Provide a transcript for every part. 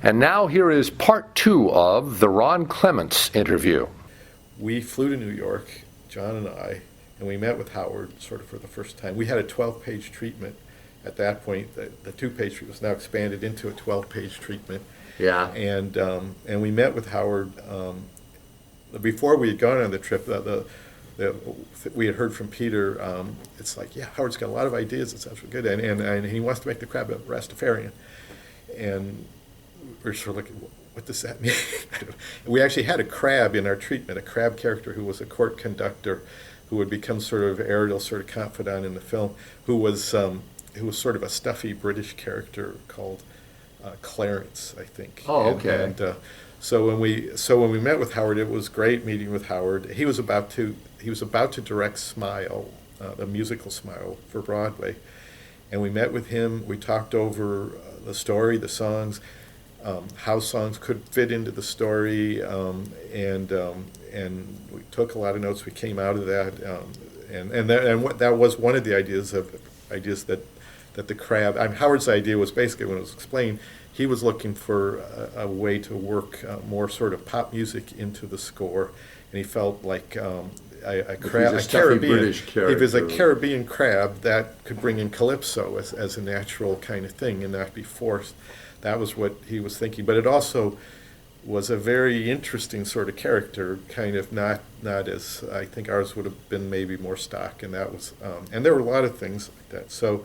And now here is part 2 of the Ron Clements interview. We flew to New York, John and I, and we met with Howard sort of for the first time. We had a 12-page treatment at that point. The 2-page treatment was now expanded into a 12-page treatment. Yeah. And we met with Howard before we had gone on the trip. We had heard from Peter. It's like, yeah, Howard's got a lot of ideas. It sounds really good, and he wants to make the crab a Rastafarian. And we're sort of like, what does that mean? We actually had a crab in our treatment, a crab character who was a court conductor, who would become sort of Ariel's sort of confidant in the film, who was sort of a stuffy British character called Clarence, I think. Oh, okay. And so when we met with Howard, it was great meeting with Howard. He was about to direct Smile, the musical Smile, for Broadway, and we met with him. We talked over the story, the songs, how songs could fit into the story, and we took a lot of notes. We came out of that, that was one of the ideas that the crab. Howard's idea was basically, when it was explained, he was looking for a way to work more sort of pop music into the score, and he felt like a Caribbean crab that could bring in calypso as a natural kind of thing and not be forced. That was what he was thinking, but it also was a very interesting sort of character, kind of not as, I think ours would have been maybe more stock, and that was, and there were a lot of things like that. So,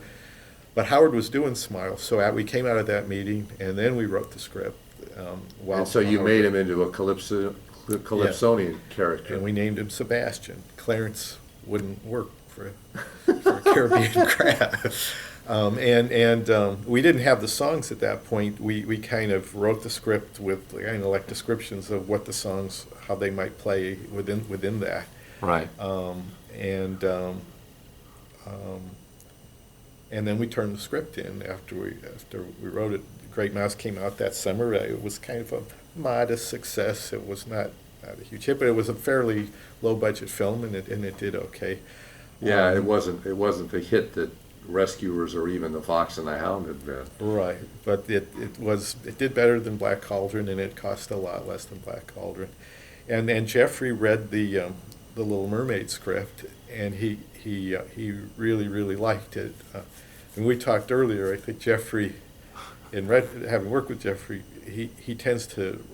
but Howard was doing Smile, so we came out of that meeting, and then we wrote the script. And so you made him into a Calypsonian character. And we named him Sebastian. Clarence wouldn't work for a Caribbean crab. We didn't have the songs at that point. We kind of wrote the script with kind of like descriptions of what the songs, how they might play within that. Right. And then we turned the script in after we wrote it. Great Mouse came out that summer. It was kind of a modest success. It was not a huge hit, but it was a fairly low budget film, and it did okay. Yeah, it wasn't the hit that Rescuers or even The Fox and the Hound had been. Right, but it did better than Black Cauldron, and it cost a lot less than Black Cauldron. And Jeffrey read the Little Mermaid script, and he really, really liked it. And we talked earlier, I think Jeffrey, having worked with Jeffrey, he tends to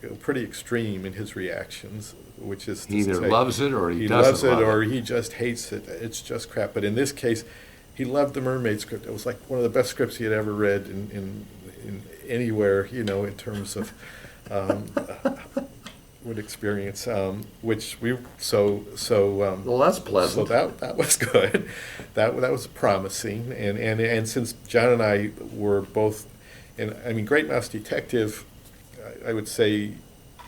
go pretty extreme in his reactions, which is he either loves it or he loves doesn't it, love or it. he just hates it. It's just crap. But in this case, he loved the Mermaid script. It was like one of the best scripts he had ever read in anywhere, in terms of what experience. Which we well, that's pleasant. So that was good. That was promising. And since John and I were both, and I mean, Great Mouse Detective, I would say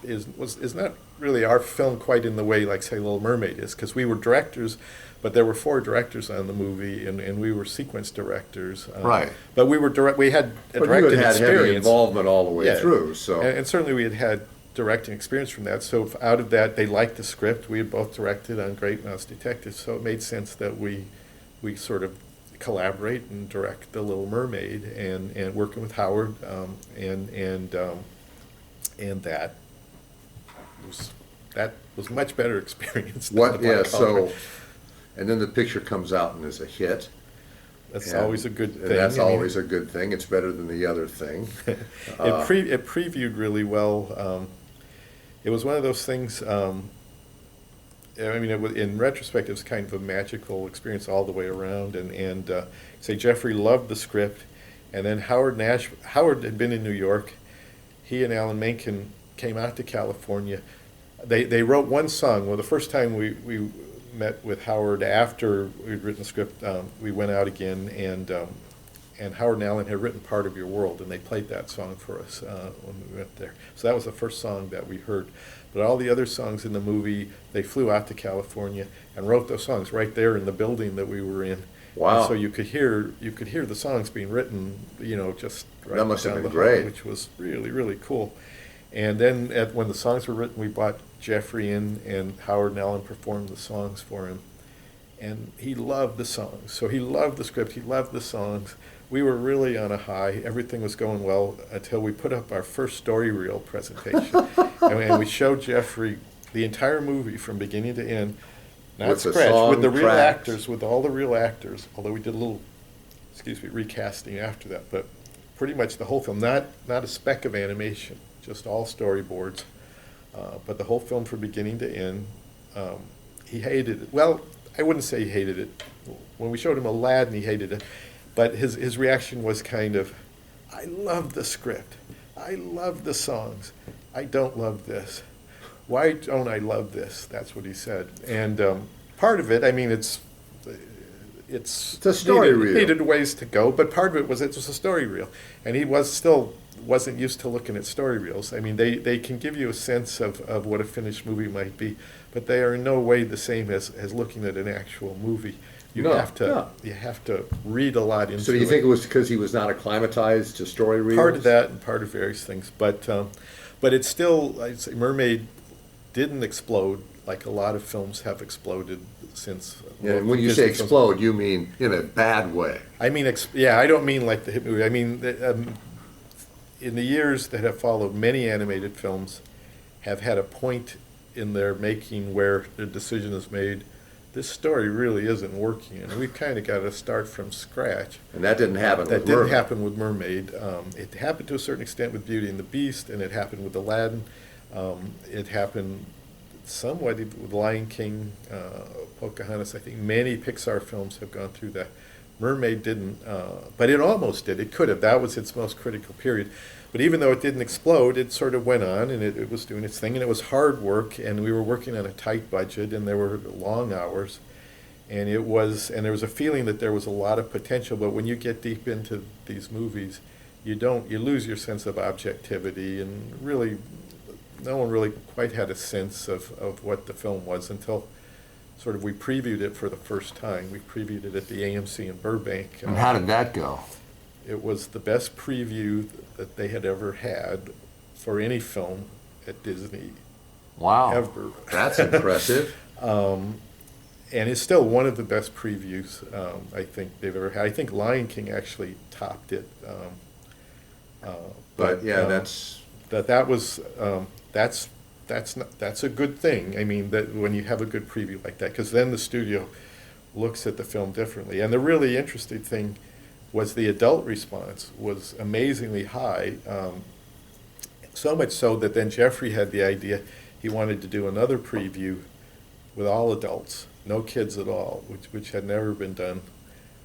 is not really our film quite in the way like, say, Little Mermaid is, because we were directors, but there were 4 directors on the movie, and we were sequence directors. Right. But we had a directing experience. Heavy involvement all the way through. So. And certainly we had directing experience from that. So out of that, they liked the script. We had both directed on Great Mouse Detective, so it made sense that we sort of collaborate and direct The Little Mermaid, and working with Howard, and that was a much better experience than the Black Cauldron. And then the picture comes out and is a hit. That's always a good thing. And that's always a good thing. It's better than the other thing. It previewed really well. It was one of those things. I mean, in retrospect, it was kind of a magical experience all the way around. And say Jeffrey loved the script, and then Howard had been in New York. He and Alan Menken came out to California. They wrote one song. Well, the first time we met with Howard after we'd written the script, we went out again, and Howard and Alan had written Part of Your World, and they played that song for us when we went there. So that was the first song that we heard. But all the other songs in the movie, they flew out to California and wrote those songs right there in the building that we were in. Wow! And so you could hear the songs being written, just right that must have down been the great, hall, which was really, really cool. And then when the songs were written, we brought Jeffrey in, and Howard and Alan performed the songs for him. And he loved the songs. So he loved the script, he loved the songs. we were really on a high. Everything was going well until we put up our first story reel presentation. And we showed Jeffrey the entire movie from beginning to end, not With the scratch, song with the real tracks. actors, with all the real actors, although we did a little, recasting after that, but pretty much the whole film, not a speck of animation, just all storyboards. But the whole film from beginning to end, he hated it. Well, I wouldn't say he hated it. When we showed him Aladdin, he hated it. But his reaction was kind of, I love the script. I love the songs. I don't love this. Why don't I love this? That's what he said. And part of it, I mean, it's a story reel. needed ways to go, but part of it was a story reel. And he wasn't used to looking at story reels. I mean, they can give you a sense of what a finished movie might be, but they are in no way the same as looking at an actual movie. You No, have to no. you have to read a lot into it. So do you think it was because he was not acclimatized to story reels? Part of that and part of various things, but it's still, I'd say Mermaid didn't explode like a lot of films have exploded since. Yeah, and when you say explode, you mean in a bad way. I mean, yeah, I don't mean like the hit movie. I mean, in the years that have followed, many animated films have had a point in their making where the decision is made, this story really isn't working, and we've kind of got to start from scratch. And that didn't happen That with didn't Mermaid. happen with Mermaid. It happened to a certain extent with Beauty and the Beast, and it happened with Aladdin. It happened somewhat with Lion King, Pocahontas. I think many Pixar films have gone through that. Mermaid didn't, but it almost did. It could have. That was its most critical period. But even though it didn't explode, it sort of went on, and it was doing its thing, and it was hard work, and we were working on a tight budget, and there were long hours, and there was a feeling that there was a lot of potential. But when you get deep into these movies, you lose your sense of objectivity, and really, no one really quite had a sense of what the film was until sort of we previewed it for the first time. We previewed it at the AMC in Burbank. And how did that go? It was the best preview that they had ever had for any film at Disney. Wow. Ever. That's impressive. And it's still one of the best previews I think they've ever had. I think Lion King actually topped it. But yeah, that's that's a good thing. I mean, that when you have a good preview like that, because then the studio looks at the film differently. And the really interesting thing was the adult response was amazingly high, so much so that then Jeffrey had the idea he wanted to do another preview with all adults, no kids at all, which had never been done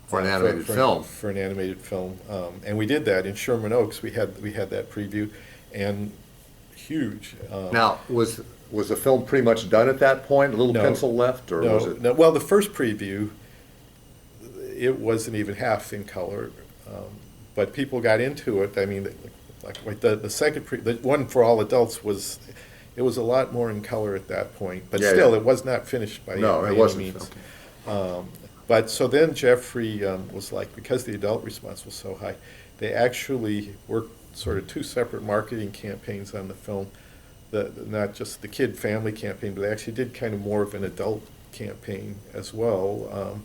for an animated film. For an animated film, and we did that in Sherman Oaks. We had that preview, and huge. Now, was the film pretty much done at that point? A little No. pencil left, or was it? No. Well, the first preview, it wasn't even half in color, but people got into it. I mean, like the second the one for all adults was a lot more in color at that point. But Yeah, still, yeah. it was not finished by No, by it any wasn't. means. Okay. But so then Jeffrey was like, because the adult response was so high, they actually worked sort of two separate marketing campaigns on the film. Not just the kid family campaign, but they actually did kind of more of an adult campaign as well.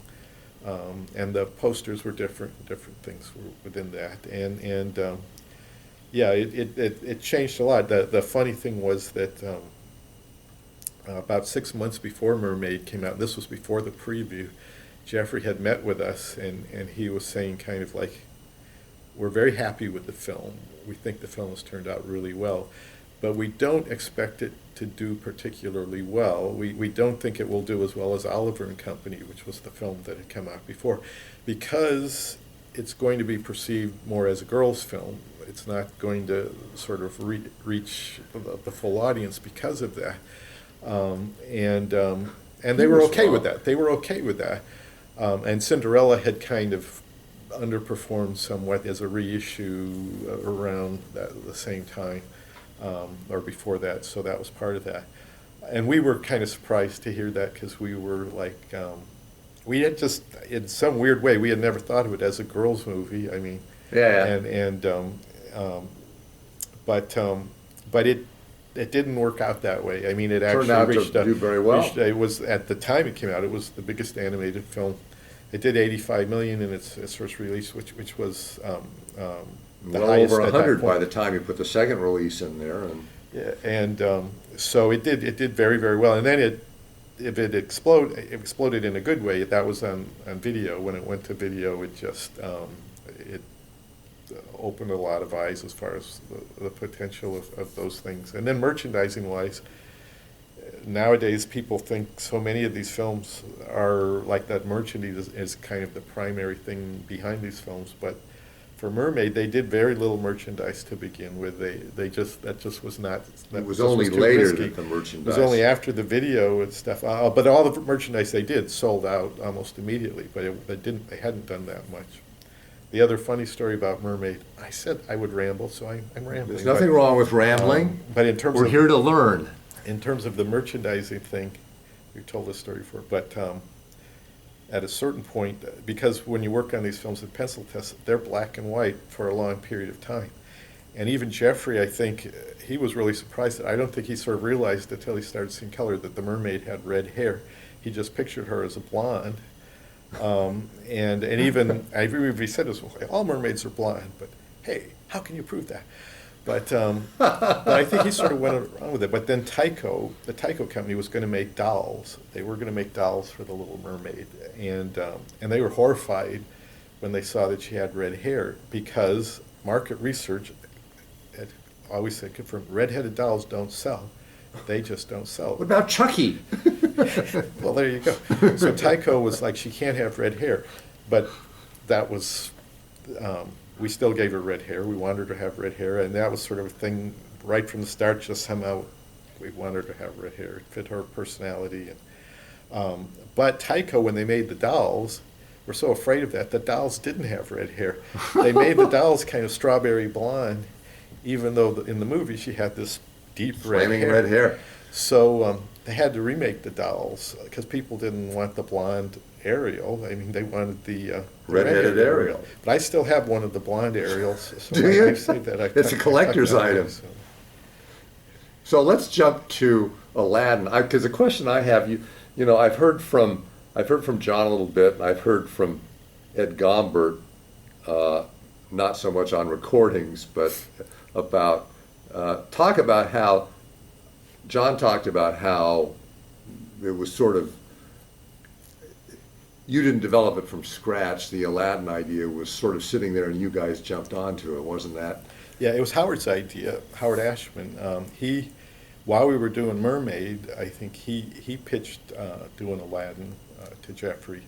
And the posters were different things were within that. And yeah, it changed a lot. The funny thing was that about 6 months before Mermaid came out, this was before the preview, Jeffrey had met with us, and he was saying kind of like, we're very happy with the film. We think the film has turned out really well, but we don't expect it to do particularly well. We don't think it will do as well as Oliver and Company, which was the film that had come out before, because it's going to be perceived more as a girls' film. It's not going to sort of reach the full audience because of that. And they were okay with that. They were okay with that. And Cinderella had kind of underperformed somewhat as a reissue around the same time, or before that, so that was part of that. And we were kind of surprised to hear that, because we were like, we had just, in some weird way, we had never thought of it as a girls' movie. I mean, Yeah. but it didn't work out that way. I mean, it Turned actually out to reached do very well. it was, at the time it came out, it was the biggest animated film it did 85 million in its first release, which was the Well highest over at that 100 by point. the time you put the second release in there, and Yeah, and so it did very, very well. And then if it exploded in a good way. That was on video. When it went to video, it just it opened a lot of eyes as far as the potential of those things. And then merchandising wise, nowadays people think so many of these films are like that. Merchandise is kind of the primary thing behind these films, but for Mermaid, they did very little merchandise to begin with. That just was not. it was just only too later risky. that the It merchandise. was only after the video and stuff. But all the merchandise they did sold out almost immediately. But they hadn't done that much. The other funny story about Mermaid, I said I would ramble, so I'm rambling. There's nothing wrong with rambling. But in terms We're of here to learn. in terms of the merchandising thing, we've told this story before, but at a certain point, because when you work on these films with pencil tests, they're black and white for a long period of time. And even Jeffrey, I think, he was really surprised. I don't think he sort of realized until he started seeing color that the mermaid had red hair. He just pictured her as a blonde. And even, I remember he said this, well, all mermaids are blonde, but hey, how can you prove that? But I think he sort of went around with it. But then Tyco, the Tyco company, was going to make dolls. They were going to make dolls for the Little Mermaid, and they were horrified when they saw that she had red hair, because market research had always said, confirmed, red-headed dolls don't sell. They just don't sell. What about Chucky? Well, there you go. So Tyco was like, she can't have red hair, but that was. We still gave her red hair. We wanted her to have red hair, and that was sort of a thing right from the start. Just somehow we wanted her to have red hair. It fit her personality. But Tyco, when they made the dolls, were so afraid of that. The dolls didn't have red hair. They made the dolls kind of strawberry blonde, even though in the movie she had this deep Flaming red hair. So they had to remake the dolls because people didn't want the blonde Ariel. I mean, they wanted the Red-headed Ariel. But I still have one of the blonde Ariels. So Do you? I saved that. It's a collector's item. So let's jump to Aladdin, because the question I have, you know, I've heard from John a little bit, and I've heard from Ed Gombert, not so much on recordings, but about how John talked about how it was sort of, you didn't develop it from scratch. The Aladdin idea was sort of sitting there, and you guys jumped onto it, wasn't that? Yeah, it was Howard's idea, Howard Ashman. While we were doing Mermaid, I think he pitched doing Aladdin to Jeffrey.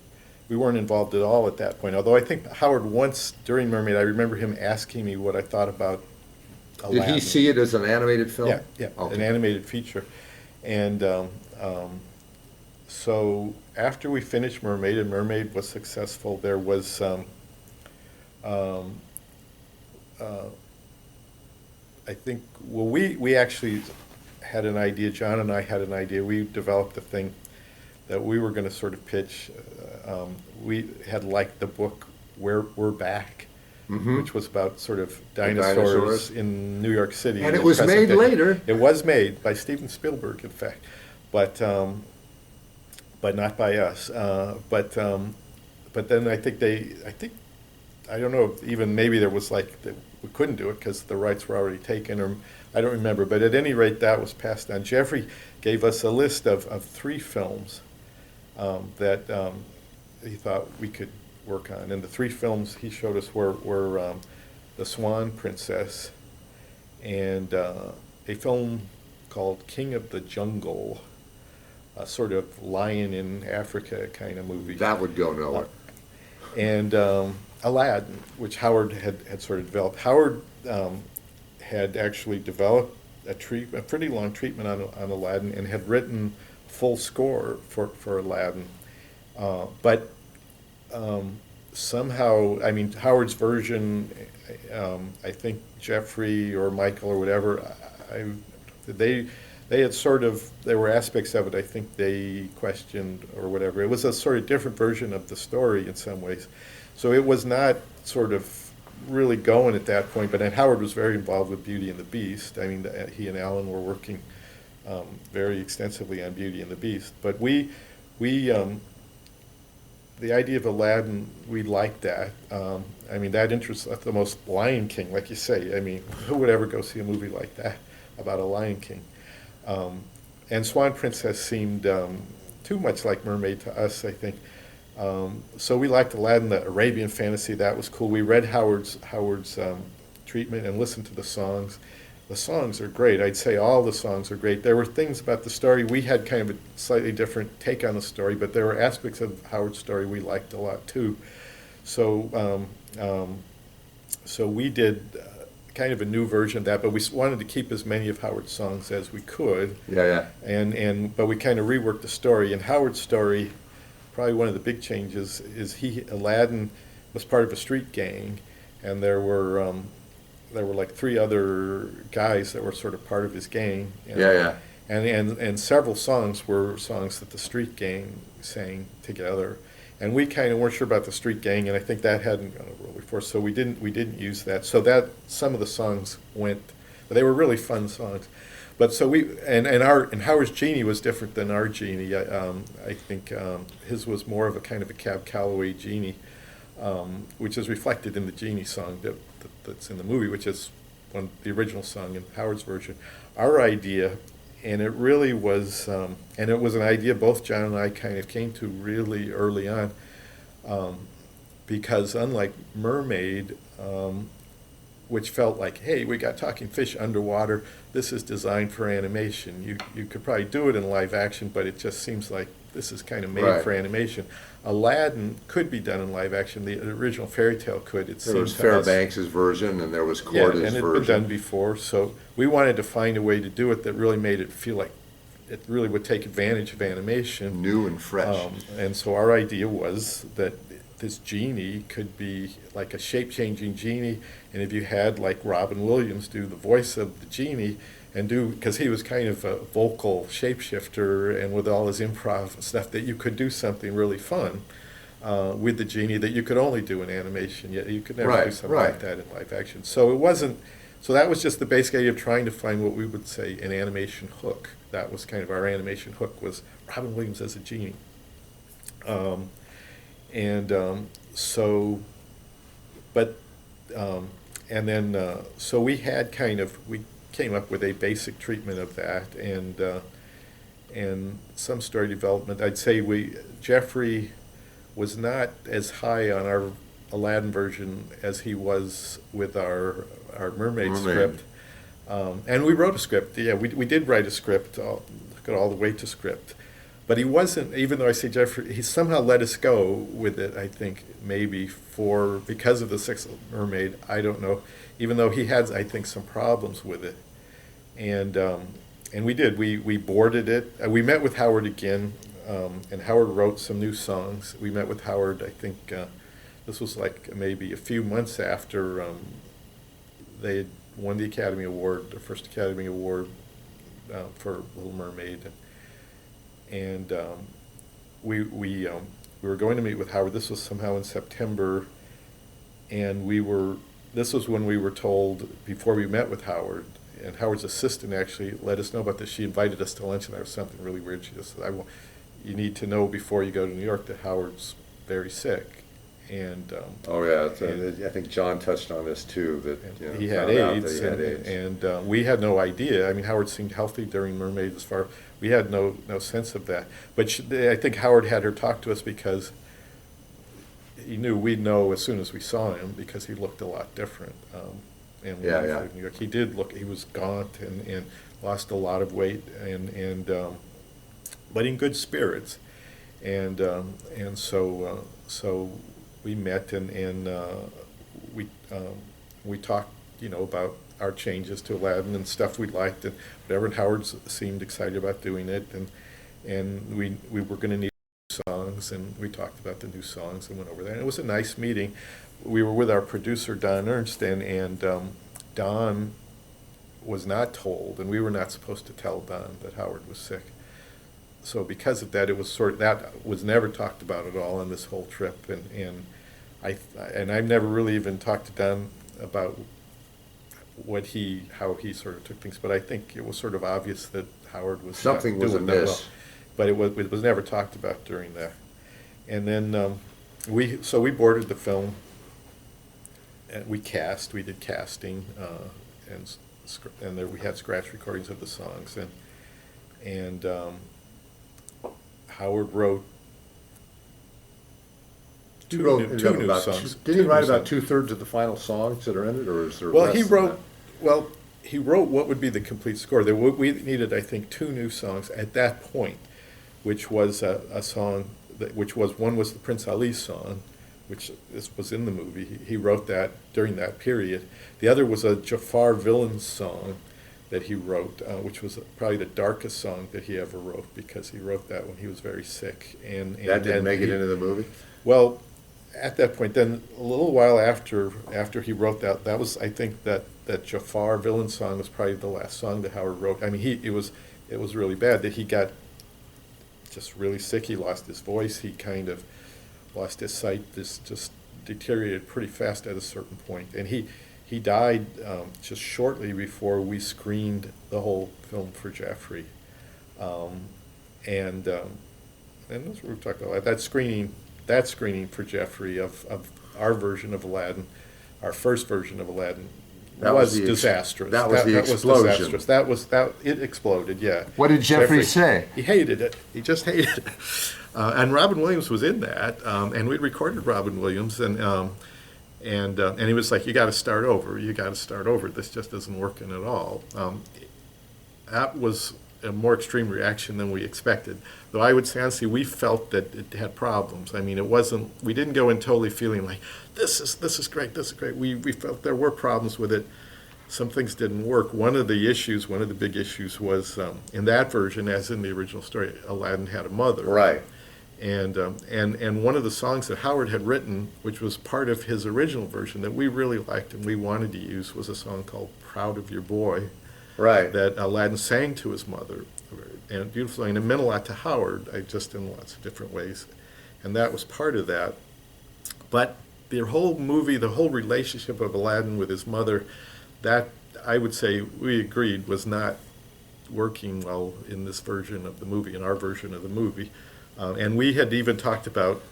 We weren't involved at all at that point, although I think Howard once, during Mermaid, I remember him asking me what I thought about Aladdin. Did he see it as an animated film? Yeah, Okay. an animated feature. And so after we finished Mermaid, and Mermaid was successful, there was I think, well, we actually had an idea, John and I had an idea. We developed a thing that we were going to sort of pitch. We had liked the book We're Back, which was about sort of dinosaurs in New York City. And it in was present made day. later. It was made by Steven Spielberg, in fact, but not by us. But then I don't know, even maybe there was like, we couldn't do it because the rights were already taken, or I don't remember. But at any rate, that was passed on. Jeffrey gave us a list of 3 films that he thought we could work on. And the 3 films he showed us were The Swan Princess, and a film called King of the Jungle, a sort of lion in Africa kind of movie. That would go nowhere. And Aladdin, which Howard had sort of developed. Howard had actually developed a pretty long treatment on Aladdin, and had written full score for Aladdin. But somehow, I mean, Howard's version, I think Jeffrey or Michael or whatever, they had sort of, there were aspects of it I think they questioned or whatever. It was a sort of different version of the story in some ways. So it was not sort of really going at that point, but then Howard was very involved with Beauty and the Beast. I mean, he and Alan were working very extensively on Beauty and the Beast. But the the idea of Aladdin, we liked that. I mean, that interests us the most. Lion King, like you say. I mean, who would ever go see a movie like that about a Lion King? And Swan Princess seemed too much like Mermaid to us, I think. So we liked Aladdin, the Arabian fantasy. That was cool. We read Howard's treatment and listened to the songs. The songs are great. I'd say all the songs are great. There were things about the story. We had kind of a slightly different take on the story, but there were aspects of Howard's story we liked a lot too. So, so we did kind of a new version of that, but we wanted to keep as many of Howard's songs as we could. Yeah, But we kind of reworked the story. And Howard's story, probably one of the big changes is Aladdin was part of a street gang, and there were like three other guys that were sort of part of his gang. And, yeah. And several songs were songs that the street gang sang together. And we kind of weren't sure about the street gang, and I think that hadn't gone over well before, so we didn't use that. So that some of the songs went, they were really fun songs. But so and Howard's Genie was different than our Genie. I think his was more of a kind of a Cab Calloway Genie, which is reflected in the Genie song that's in the movie, which is the original song in Howard's version. Our idea, and it really was, and it was an idea both John and I kind of came to really early on, because unlike Mermaid, which felt like, hey, we got talking fish underwater, this is designed for animation. You could probably do it in live action, but it just seems like this is kind of made for animation. Aladdin could be done in live action. The original fairy tale could. There was Fairbanks' version, and there was Corda's version. And it had been done before, so we wanted to find a way to do it that really made it feel like it really would take advantage of animation. New and fresh. And so our idea was that this genie could be like a shape-changing genie, and if you had like Robin Williams do the voice of the genie, and because he was kind of a vocal shapeshifter, and with all his improv and stuff, that you could do something really fun with the genie that you could only do in animation. Yet you could never do something like that in live action. So it wasn't. So that was just the basic idea of trying to find what we would say an animation hook. That was kind of our animation hook, was Robin Williams as a genie. So we had we came up with a basic treatment of that, and some story development. I'd say Jeffrey was not as high on our Aladdin version as he was with our Mermaid script. And we wrote a script. Yeah, we did write a script, got all the way to script. But he wasn't, even though I say Jeffrey, he somehow let us go with it, I think, maybe because of the Sixth Mermaid, I don't know, even though he had, I think, some problems with it. And we did, we boarded it. We met with Howard again, and Howard wrote some new songs. We met with Howard, I think, this was like maybe a few months after they had won the Academy Award, the first Academy Award for Little Mermaid. And we were going to meet with Howard. This was somehow in September, and this was when we were told, before we met with Howard, and Howard's assistant actually let us know about this. She invited us to lunch, and there was something really weird. She just said, you need to know before you go to New York that Howard's very sick. And I think John touched on this too, that he had AIDS, AIDS. And we had no idea. I mean, Howard seemed healthy during Mermaid. We had no sense of that. But I think Howard had her talk to us because he knew we'd know as soon as we saw him, because he looked a lot different. And New York, he did look. He was gaunt and lost a lot of weight, but in good spirits. And so we met and we talked, about our changes to Aladdin and stuff we liked and whatever. And Howard seemed excited about doing it, and we were going to need songs, and we talked about the new songs and went over that. And it was a nice meeting. We were with our producer Don Ernst, and Don was not told, and we were not supposed to tell Don that Howard was sick. So because of that, it was that was never talked about at all on this whole trip, and I've never really even talked to Don about how he sort of took things, but I think it was sort of obvious that Howard was something was amiss, but it was never talked about during that. And then we boarded the film, and we did casting, and there we had scratch recordings of the songs, and Howard wrote He wrote two new about songs. Did he Two write new about songs. 2/3 of the final songs that are in it, or is there Well, less he than wrote, that? well, he wrote what would be the complete score. We needed, I think, two new songs at that point, which was a song one was the Prince Ali song, which was in the movie. He wrote that during that period. The other was a Jafar Villains song that he wrote, which was probably the darkest song that he ever wrote, because he wrote that when he was very sick. And That didn't make it he- into the movie? Well, at that point, then a little while after he wrote that was, I think, that Jafar Villain song was probably the last song that Howard wrote. I mean, it was really bad that he got just really sick. He lost his voice. He kind of lost his sight. This just deteriorated pretty fast at a certain point, and he died just shortly before we screened the whole film for Jeffrey, and that's what we talked about. That screening for Jeffrey of our version of Aladdin, our first version of Aladdin, That was was the disastrous. that was the explosion. Disastrous. It exploded. Yeah. What did Jeffrey say? He hated it. He just hated it. And Robin Williams was in that, and we recorded Robin Williams, and he was like, "You got to start over. You got to start over. This just isn't working at all." That was a more extreme reaction than we expected. Though I would say honestly, we felt that it had problems. I mean, it wasn't. We didn't go in totally feeling like this is great. This is great. We felt there were problems with it. Some things didn't work. One of the big issues was in that version, as in the original story, Aladdin had a mother. Right. And one of the songs that Howard had written, which was part of his original version that we really liked and we wanted to use, was a song called "Proud of Your Boy," Right. that Aladdin sang to his mother, and beautifully, and it meant a lot to Howard, just in lots of different ways, and that was part of that. But the whole movie, the whole relationship of Aladdin with his mother, that I would say we agreed was not working well in this version of the movie, in our version of the movie. And we had even talked about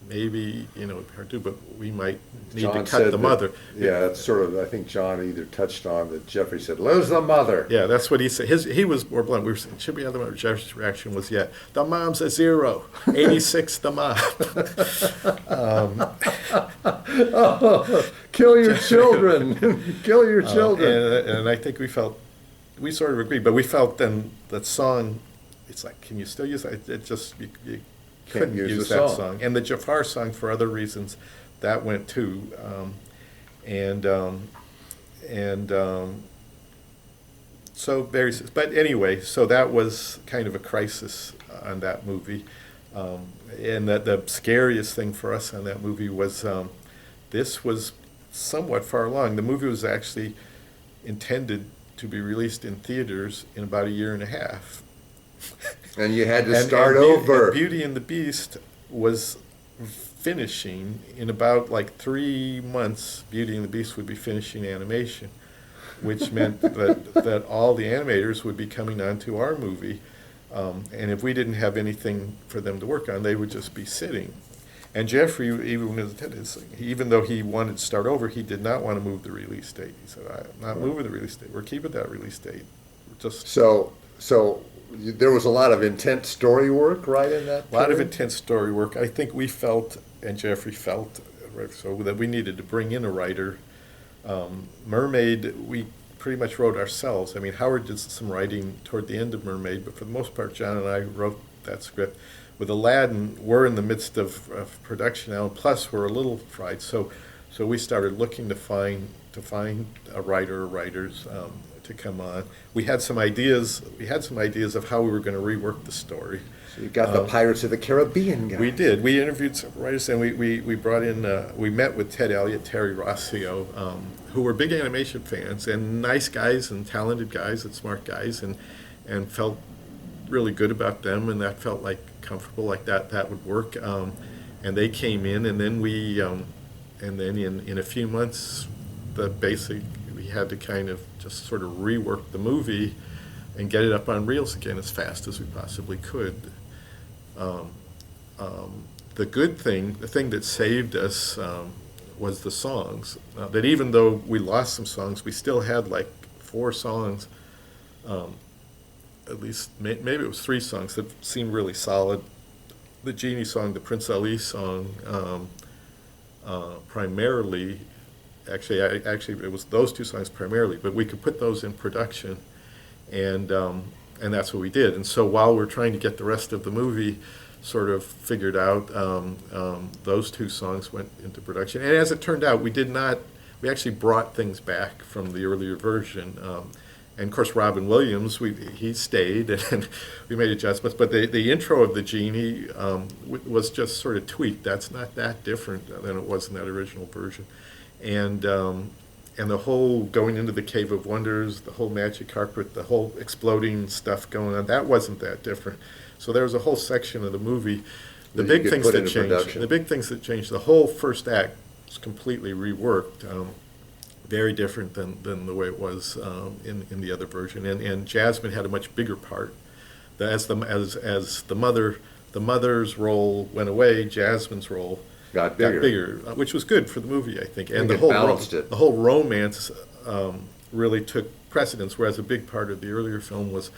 maybe, hard to do, but we might need John to cut said the that- mother. Yeah, that's sort of, I think John either touched on that Jeffrey said, lose the mother. Yeah, that's what he said. He was more blunt. We were saying, should we have the mother? Jeffrey's reaction was, yeah, the mom's a 0, 86 the mom. Kill your children. Kill your children. And I think we sort of agreed, but we felt then that song, it's like, can you still use that? It just, you couldn't use use the that song. song. And the Jafar song, for other reasons, that went too. So but anyway, so that was kind of a crisis on that movie. And the scariest thing for us on that movie was this was somewhat far along. The movie was actually intended to be released in theaters in about a year and a half. And you had to And- start and over. Beauty and the Beast was finishing in about like 3 months. Beauty and the Beast would be finishing animation, which meant that all the animators would be coming onto our movie, and if we didn't have anything for them to work on, they would just be sitting. And Jeffrey, even though he wanted to start over, he did not want to move the release date. He said, "I'm not moving the release date. We're keeping that release date." Just So there was a lot of intense story work, right, in that a lot of period? intense story work. I think we felt, and Jeffrey felt, so that we needed to bring in a writer. Mermaid, we pretty much wrote ourselves. I mean, Howard did some writing toward the end of Mermaid, but for the most part, John and I wrote that script. With Aladdin, we're in the midst of production now, and plus we're a little fried. So we started looking to find a writer or writers to come on. We had some ideas. We had some ideas of how we were going to rework the story. So you got the Pirates of the Caribbean guy. We did. We interviewed some writers, and we brought in. We met with Ted Elliott, Terry Rossio, who were big animation fans and nice guys and talented guys and smart guys, and felt really good about them, and that felt like comfortable, like that would work. And they came in, and then in a few months, we had to kind of just sort of rework the movie and get it up on reels again as fast as we possibly could. the good thing, the thing that saved us, was the songs. That even though we lost some songs, we still had like 4 songs, at least maybe it was 3 songs that seemed really solid. The Genie song, the Prince Ali song, primarily, actually it was those 2 songs primarily, but we could put those in production, and that's what we did. And so while we're trying to get the rest of the movie sort of figured out, those 2 songs went into production. And as it turned out, we actually brought things back from the earlier version. And of course, Robin Williams, he stayed, and we made adjustments. But the intro of the Genie was just sort of tweaked. That's not that different than it was in that original version. And the whole going into the Cave of Wonders, the whole magic carpet, the whole exploding stuff going on, that wasn't that different. So there was a whole section of the movie. The big things that changed, the whole first act was completely reworked. Very different than the way it was in the other version, and Jasmine had a much bigger part. As the mother's role went away, Jasmine's role got bigger, which was good for the movie, I think. And it balanced it. The whole romance really took precedence, whereas a big part of the earlier film was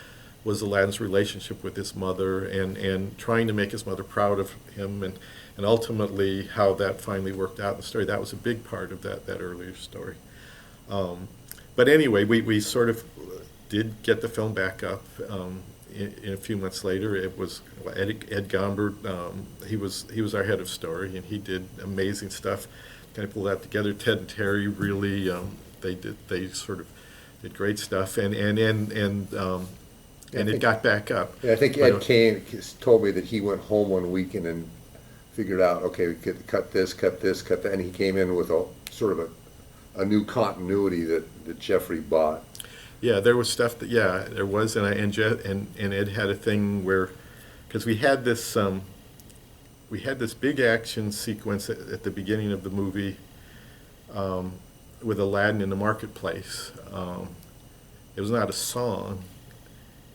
Aladdin's relationship with his mother, and trying to make his mother proud of him, and ultimately how that finally worked out in the story. That was a big part of that earlier story. But anyway, we sort of did get the film back up in a few months later. It was Ed Gombert. He was our head of story, and he did amazing stuff. Kind of pulled that together. Ted and Terry really they sort of did great stuff, and it got back up. Yeah, I think Ed told me that he went home one weekend and figured out, okay, we could cut this, cut that, and he came in with a sort of a new continuity that Jeffrey bought. Yeah, there was stuff there was, and Ed had a thing where, because we had this big action sequence at the beginning of the movie with Aladdin in the marketplace. It was not a song,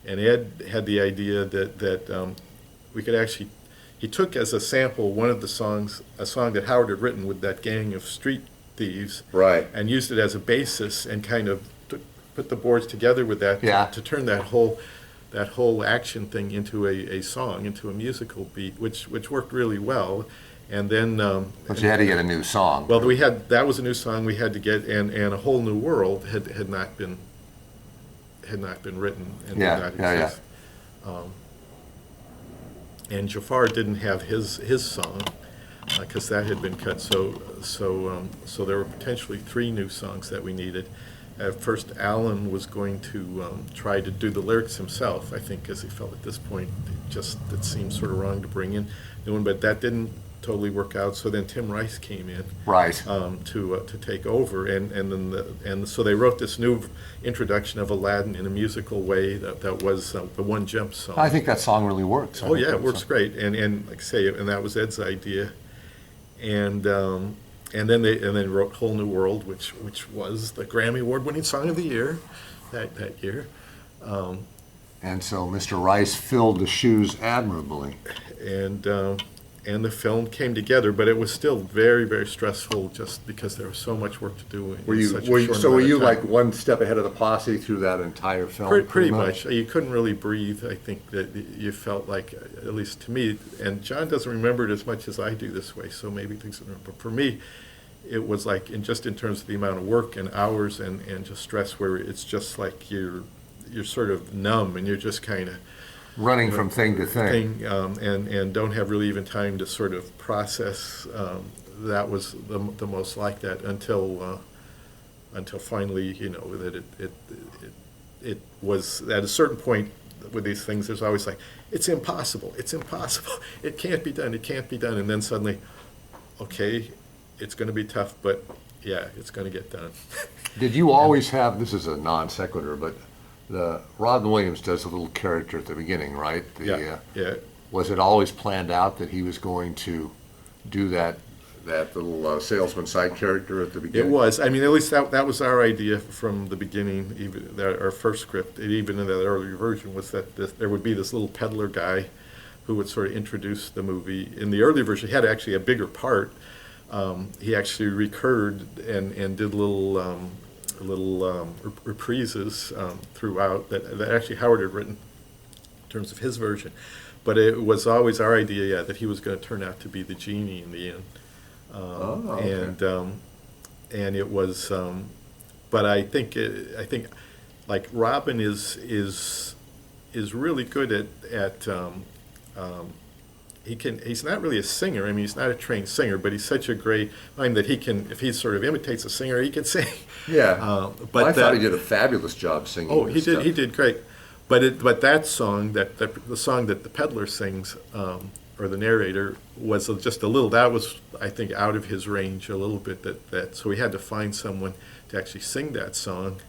and Ed had the idea that we could actually. He took as a sample one of the songs, a song that Howard had written with that gang of street thieves, right, and used it as a basis, and kind of put the boards together with that to turn that whole action thing into a song, into a musical beat, which worked really well. And then but you had to get a new song. Well, that was a new song we had to get, and A Whole New World had not been written and did not exist. And Jafar didn't have his song, because that had been cut. So there were potentially 3 new songs that we needed. At first, Alan was going to try to do the lyrics himself, I think, because he felt at this point it seemed sort of wrong to bring in new one, but that didn't totally work out. So then Tim Rice came in, right, to take over, and so they wrote this new introduction of Aladdin in a musical way that was the One Jump song. I think that song really works. Oh yeah, it works great, and like I say, and that was Ed's idea. And then they wrote Whole New World, which was the Grammy Award-winning song of the year that year. And so Mr. Rice filled the shoes admirably. And the film came together, but it was still very, very stressful, just because there was so much work to do. Were you like one step ahead of the posse through that entire film? Pretty much. You couldn't really breathe. I think that you felt like, at least to me, and John doesn't remember it as much as I do this way, so maybe things. But for me, it was like, in terms of the amount of work and hours and just stress, where it's just like you're sort of numb, and you're just kind of running from thing to thing, and don't have really even time to sort of process. That was the most like that until finally, that it was at a certain point with these things. There's always like, it's impossible, it can't be done, and then suddenly, okay, it's going to be tough, but yeah, it's going to get done. Did you always have, this is a non sequitur, but Robin Williams does a little character at the beginning, right? Yeah. Was it always planned out that he was going to do that little salesman side character at the beginning? It was. I mean, at least that was our idea from the beginning. Even our first script, even in that earlier version, was that there would be this little peddler guy who would sort of introduce the movie. In the early version, he had actually a bigger part. He actually recurred and did little reprises throughout that actually Howard had written in terms of his version. But it was always our idea, yeah, that he was going to turn out to be the genie in the end. Okay. And it was, but I think like Robin is really good at he's not really a singer. I mean, he's not a trained singer, but he's such a great mind that he can, if he sort of imitates a singer, he can sing. Yeah. But I thought he did a fabulous job singing. Oh, this he stuff. did great. But that song, the song that the peddler sings, or the narrator, was just a little. That was, I think, out of his range a little bit. So we had to find someone to actually sing that song.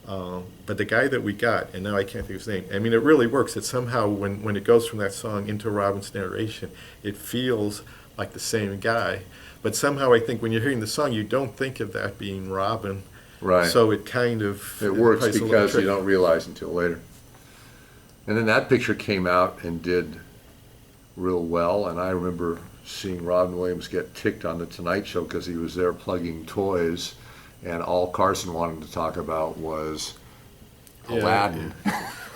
But the guy that we got, and now I can't think of his name. I mean, it really works. It somehow, when it goes from that song into Robin's narration, it feels like the same guy. But somehow, I think when you're hearing the song, you don't think of that being Robin. Right. So it kind of It works plays a little because you trick. don't realize until later. And then that picture came out and did real well. And I remember seeing Robin Williams get ticked on the Tonight Show because he was there plugging toys, and all Carson wanted to talk about was Yeah, Aladdin.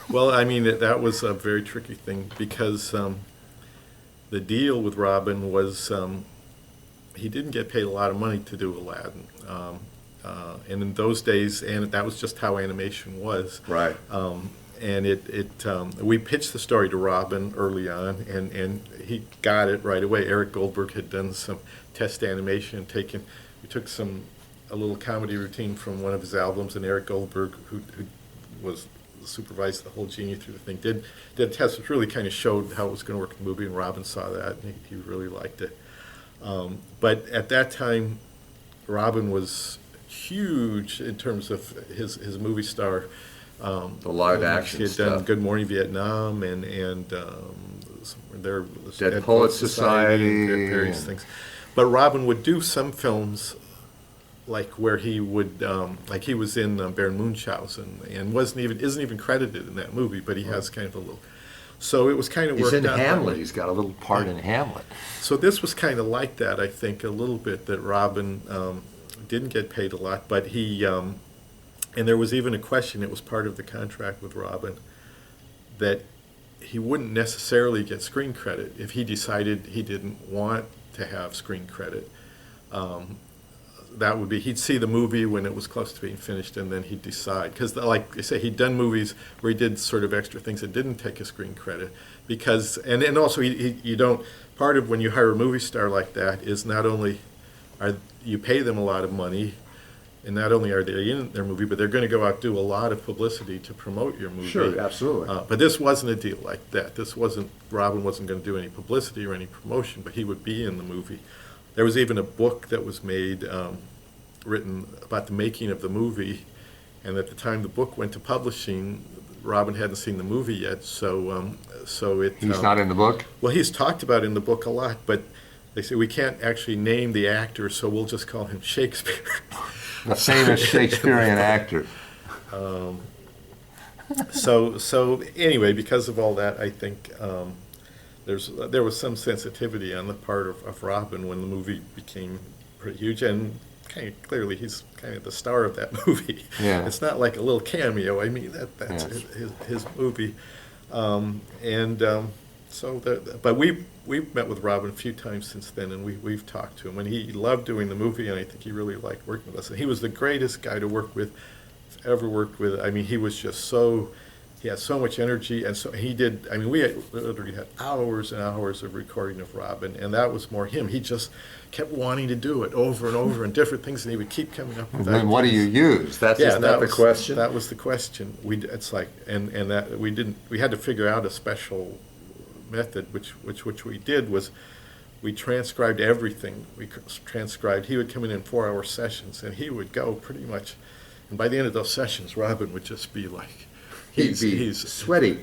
Well, I mean, that was a very tricky thing because the deal with Robin was he didn't get paid a lot of money to do Aladdin. And in those days, and that was just how animation was. Right. And we pitched the story to Robin early on, and he got it right away. Eric Goldberg had done some test animation, we took a little comedy routine from one of his albums, and Eric Goldberg, who was supervised the whole genie through the thing, did a test which really kind of showed how it was going to work in the movie, and Robin saw that, and he really liked it. But at that time, Robin was huge in terms of his movie star. The live action He had done stuff. Good Morning Vietnam and Dead Poets Society and various things. But Robin would do some films like where he would like he was in Baron Munchausen and isn't even credited in that movie, but he has kind of a little. So it was kind of He's worked in out that Hamlet. way. He's got a little part in Hamlet. So this was kind of like that, I think, a little bit, that Robin didn't get paid a lot, but he, and there was even a question, it was part of the contract with Robin, that he wouldn't necessarily get screen credit if he decided he didn't want to have screen credit. That would be, he'd see the movie when it was close to being finished, and then he'd decide. Because, like I say, he'd done movies where he did sort of extra things that didn't take a screen credit. Because, and also, you don't, part of when you hire a movie star like that is not only you pay them a lot of money, and not only are they in their movie, but they're going to go out and do a lot of publicity to promote your movie. Sure, absolutely. But this wasn't a deal like that. Robin wasn't going to do any publicity or any promotion, but he would be in the movie. There was even a book that was made, written about the making of the movie, and at the time the book went to publishing, Robin hadn't seen the movie yet, so it. He's not in the book? Well, he's talked about it in the book a lot, but they say we can't actually name the actor, so we'll just call him Shakespeare. The famous Shakespearean actor. So anyway, because of all that, I think there was some sensitivity on the part of Robin when the movie became pretty huge, and kind of clearly he's kind of the star of that movie. Yeah. It's not like a little cameo. I mean, that's his movie, but we've met with Robin a few times since then, and we've talked to him, and he loved doing the movie, and I think he really liked working with us. And he was the greatest guy to work with, ever worked with. I mean, he was just he had so much energy, and so he did. I mean, we literally had hours and hours of recording of Robin, and that was more him. He just kept wanting to do it over and over and different things, and he would keep coming up with Then what do you ideas. use? Isn't that the question? That was the question. It's like, and that we had to figure out a special method, which we did was we transcribed everything. He would come in 4-hour sessions, and he would go pretty much, and by the end of those sessions, Robin would just be like, He's sweaty.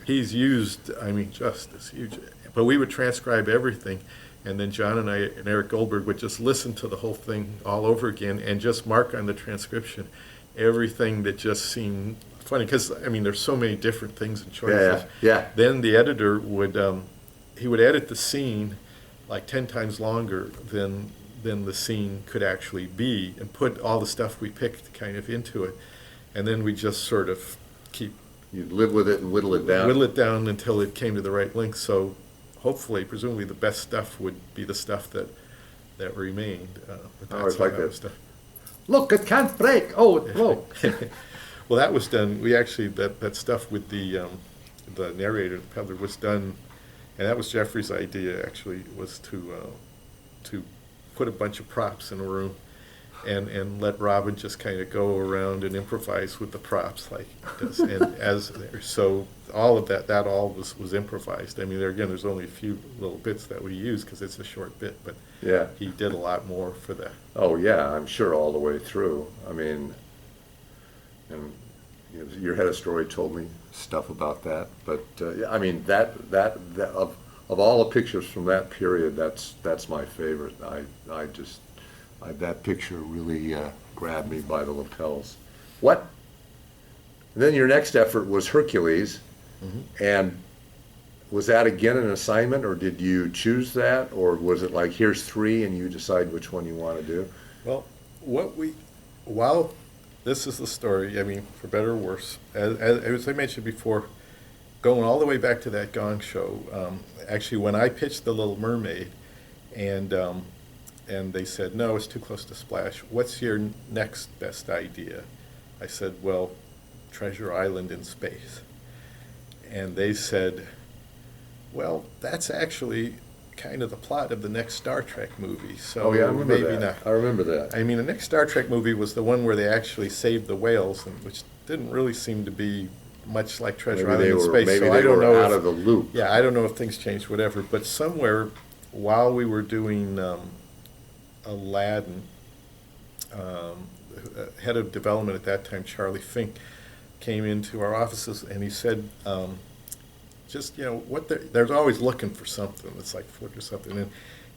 He's used, I mean, just this huge, but we would transcribe everything, and then John and I and Eric Goldberg would just listen to the whole thing all over again and just mark on the transcription everything that just seemed funny because I mean there's so many different things and Yeah, choices. yeah. Then the editor would he would edit the scene like 10 times longer than the scene could actually be, and put all the stuff we picked kind of into it, and then we just sort of keep You'd live with it and whittle it down. whittle it down until it came to the right length. So hopefully, presumably, the best stuff would be the stuff that remained. But I always how like that that. was done. Look, it can't break. Oh, it broke. Well, that was done. We actually that stuff with the narrator, the peddler, was done, and that was Jeffrey's idea. Actually, was to put a bunch of props in a room, and let Robin just kind of go around and improvise with the props like this. And so all of that all was improvised. I mean, there's only a few little bits that we use because it's a short bit, but Yeah. he did a lot more for that. Oh, yeah, I'm sure all the way through. I mean, and you know, your head of story told me stuff about that. But yeah, I mean, that of all the pictures from that period, that's my favorite. That picture really grabbed me by the lapels. What? And then your next effort was Hercules, and was that again an assignment, or did you choose that, or was it like here's three and you decide which one you want to do? Well, while this is the story, I mean, for better or worse, as I mentioned before, going all the way back to that Gong Show, actually when I pitched The Little Mermaid, and they said, no, it's too close to Splash, what's your next best idea? I said, well, Treasure Island in space. And they said, well, that's actually kind of the plot of the next Star Trek movie, so Oh yeah, I remember maybe that. not. I remember that. I mean, the next Star Trek movie was the one where they actually saved the whales, which didn't really seem to be much like Treasure Maybe they Island in were space. maybe so they I don't were know out if, of the loop. yeah, I don't know if things changed, whatever. But somewhere while we were doing Aladdin, head of development at that time, Charlie Fink, came into our offices and he said, just, you know, what they're always looking for something. It's like Flick or something.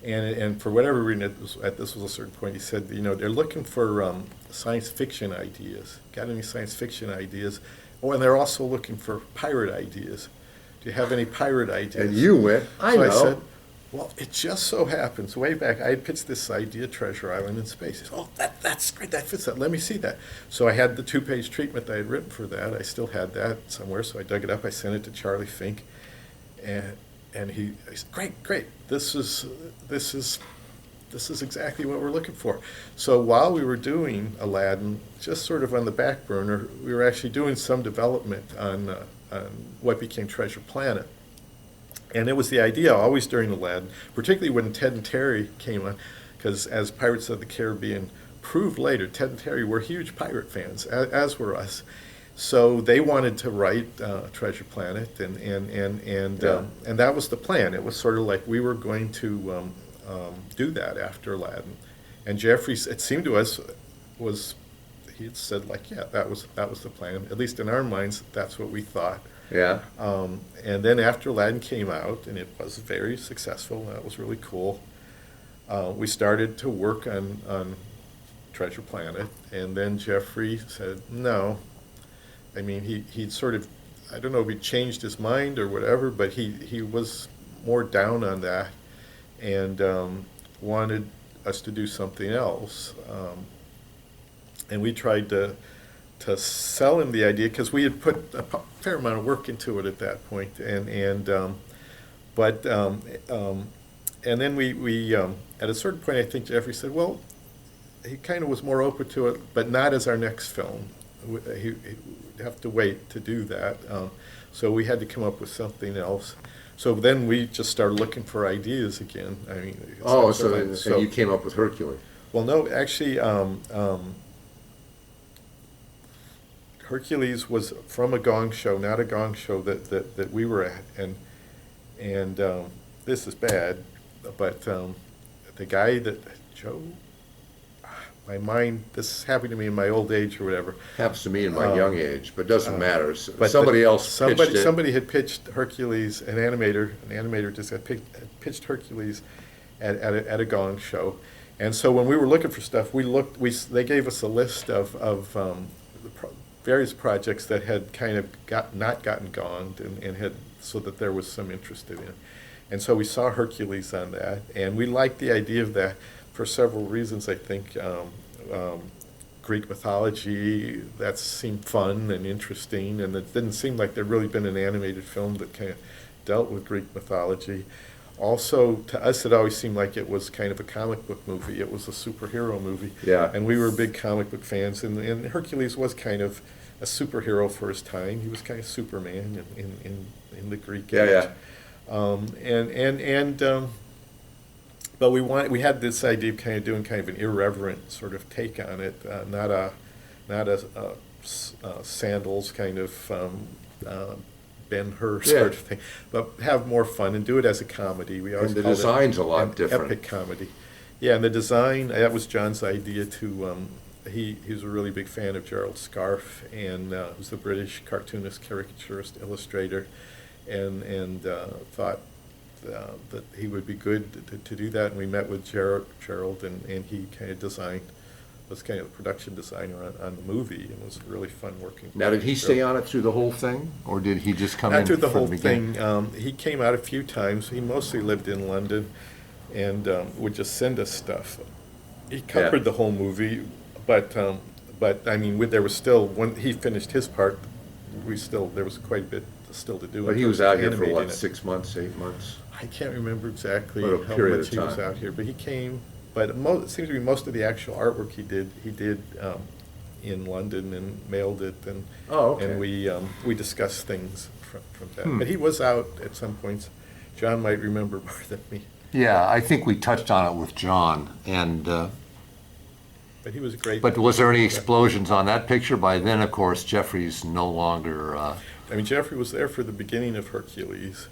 And for whatever reason, this was a certain point, he said, you know, they're looking for science fiction ideas. Got any science fiction ideas? Oh, and they're also looking for pirate ideas. Do you have any pirate ideas? And you went, I know. I said, well, it just so happens, way back, I had pitched this idea, Treasure Island in space. He said, oh, that's great, that fits that, let me see that. So I had the 2-page treatment that I had written for that. I still had that somewhere, so I dug it up, I sent it to Charlie Fink, and he said, great, this is exactly what we're looking for. So while we were doing Aladdin, just sort of on the back burner, we were actually doing some development on what became Treasure Planet. And it was the idea, always during Aladdin, particularly when Ted and Terry came on, because as Pirates of the Caribbean proved later, Ted and Terry were huge pirate fans, as were us. So they wanted to write Treasure Planet, and that was the plan. It was sort of like we were going to do that after Aladdin. And Jeffrey, it seemed to us, he had said like, yeah, that was the plan. At least in our minds, that's what we thought. Yeah. And then after Aladdin came out, and it was very successful, that was really cool, we started to work on Treasure Planet, and then Jeffrey said no. I mean, he'd sort of, I don't know if he changed his mind or whatever, but he was more down on that, and wanted us to do something else. And we tried to sell him the idea, because we had put a fair amount of work into it at that point, and then we at a certain point, I think Jeffrey said, well, he kind of was more open to it, but not as our next film. He'd have to wait to do that, so we had to come up with something else. So then we just started looking for ideas again. I mean, So you came up with Hercules. well, no, actually, Hercules was from a Gong Show, not a Gong Show that we were at, and this is bad, but the guy that Joe, my mind, this happened to me in my old age or whatever. Happens to me in my young age, but doesn't matter. But Somebody else pitched it. Somebody had pitched Hercules, an animator just had pitched Hercules at a Gong Show, and so when we were looking for stuff, they gave us a list of various projects that had kind of not gotten gone, and had, so that there was some interest in it. And so we saw Hercules on that, and we liked the idea of that for several reasons, I think. Greek mythology, that seemed fun and interesting, and it didn't seem like there'd really been an animated film that kind of dealt with Greek mythology. Also, to us, it always seemed like it was kind of a comic book movie. It was a superhero movie. Yeah. And we were big comic book fans, and Hercules was kind of a superhero for his time. He was kind of Superman in the Greek Yeah, age. yeah. But we had this idea of kind of doing kind of an irreverent sort of take on it, not a sandals kind of Ben-Hur sort of thing, but have more fun and do it as a comedy. We always And the called design's it a lot an different. epic comedy. Yeah, and the design, that was John's idea to. He was a really big fan of Gerald Scarfe, and who's the British cartoonist, caricaturist, illustrator, and thought that he would be good to do that. And we met with Gerald, and he kind of was kind of the production designer on the movie, and it was really fun working. Now, did he stay on it through the whole thing, or did he just come in Not through the from whole beginning? thing. He came out a few times. He mostly lived in London, and would just send us stuff. He covered the whole movie, but I mean, there was still, when he finished his part, there was quite a bit still to do. But in he was terms of out here for animating what, it. 6 months, 8 months? I can't remember exactly What a how period much of he was time. out here, but he came. But it seems to be most of the actual artwork he did in London and mailed it, and Oh, okay. and we discussed things from that. But he was out at some points. John might remember more than me, Yeah, I think we touched on it with John, and, but he was great. but was there any explosions on that picture? By then, of course, Jeffrey's no longer, I mean, Jeffrey was there for the beginning of Hercules,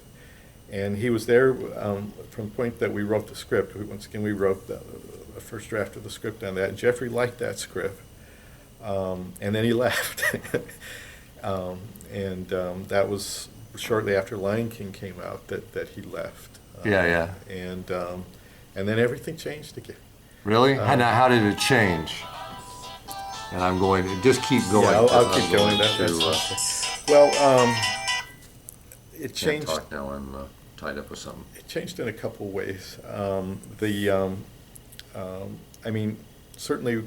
and he was there from the point that we wrote the script. Once again, we wrote the first draft of the script on that, and Jeffrey liked that script, and then he left. That was shortly after Lion King came out that he left. Yeah. And then everything changed again. really? How did it change? And I'm going to, just keep going. Yeah, I'll I'm keep going. to, Well, it can't changed. talk now, I'm tied up with something. It changed in a couple ways. I mean, certainly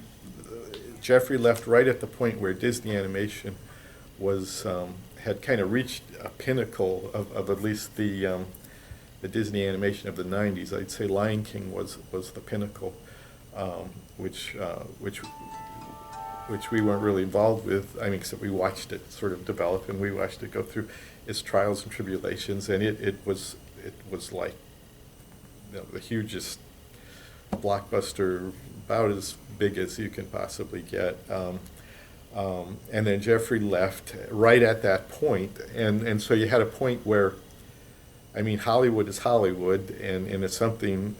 Jeffrey left right at the point where Disney animation had kind of reached a pinnacle of at least the Disney animation of the 90s. I'd say Lion King was the pinnacle, which we weren't really involved with. I mean, except we watched it sort of develop, and we watched it go through its trials and tribulations, and it was like, the hugest blockbuster, about as big as you can possibly get. And then Jeffrey left right at that point, and so you had a point where, I mean, Hollywood is Hollywood, and if something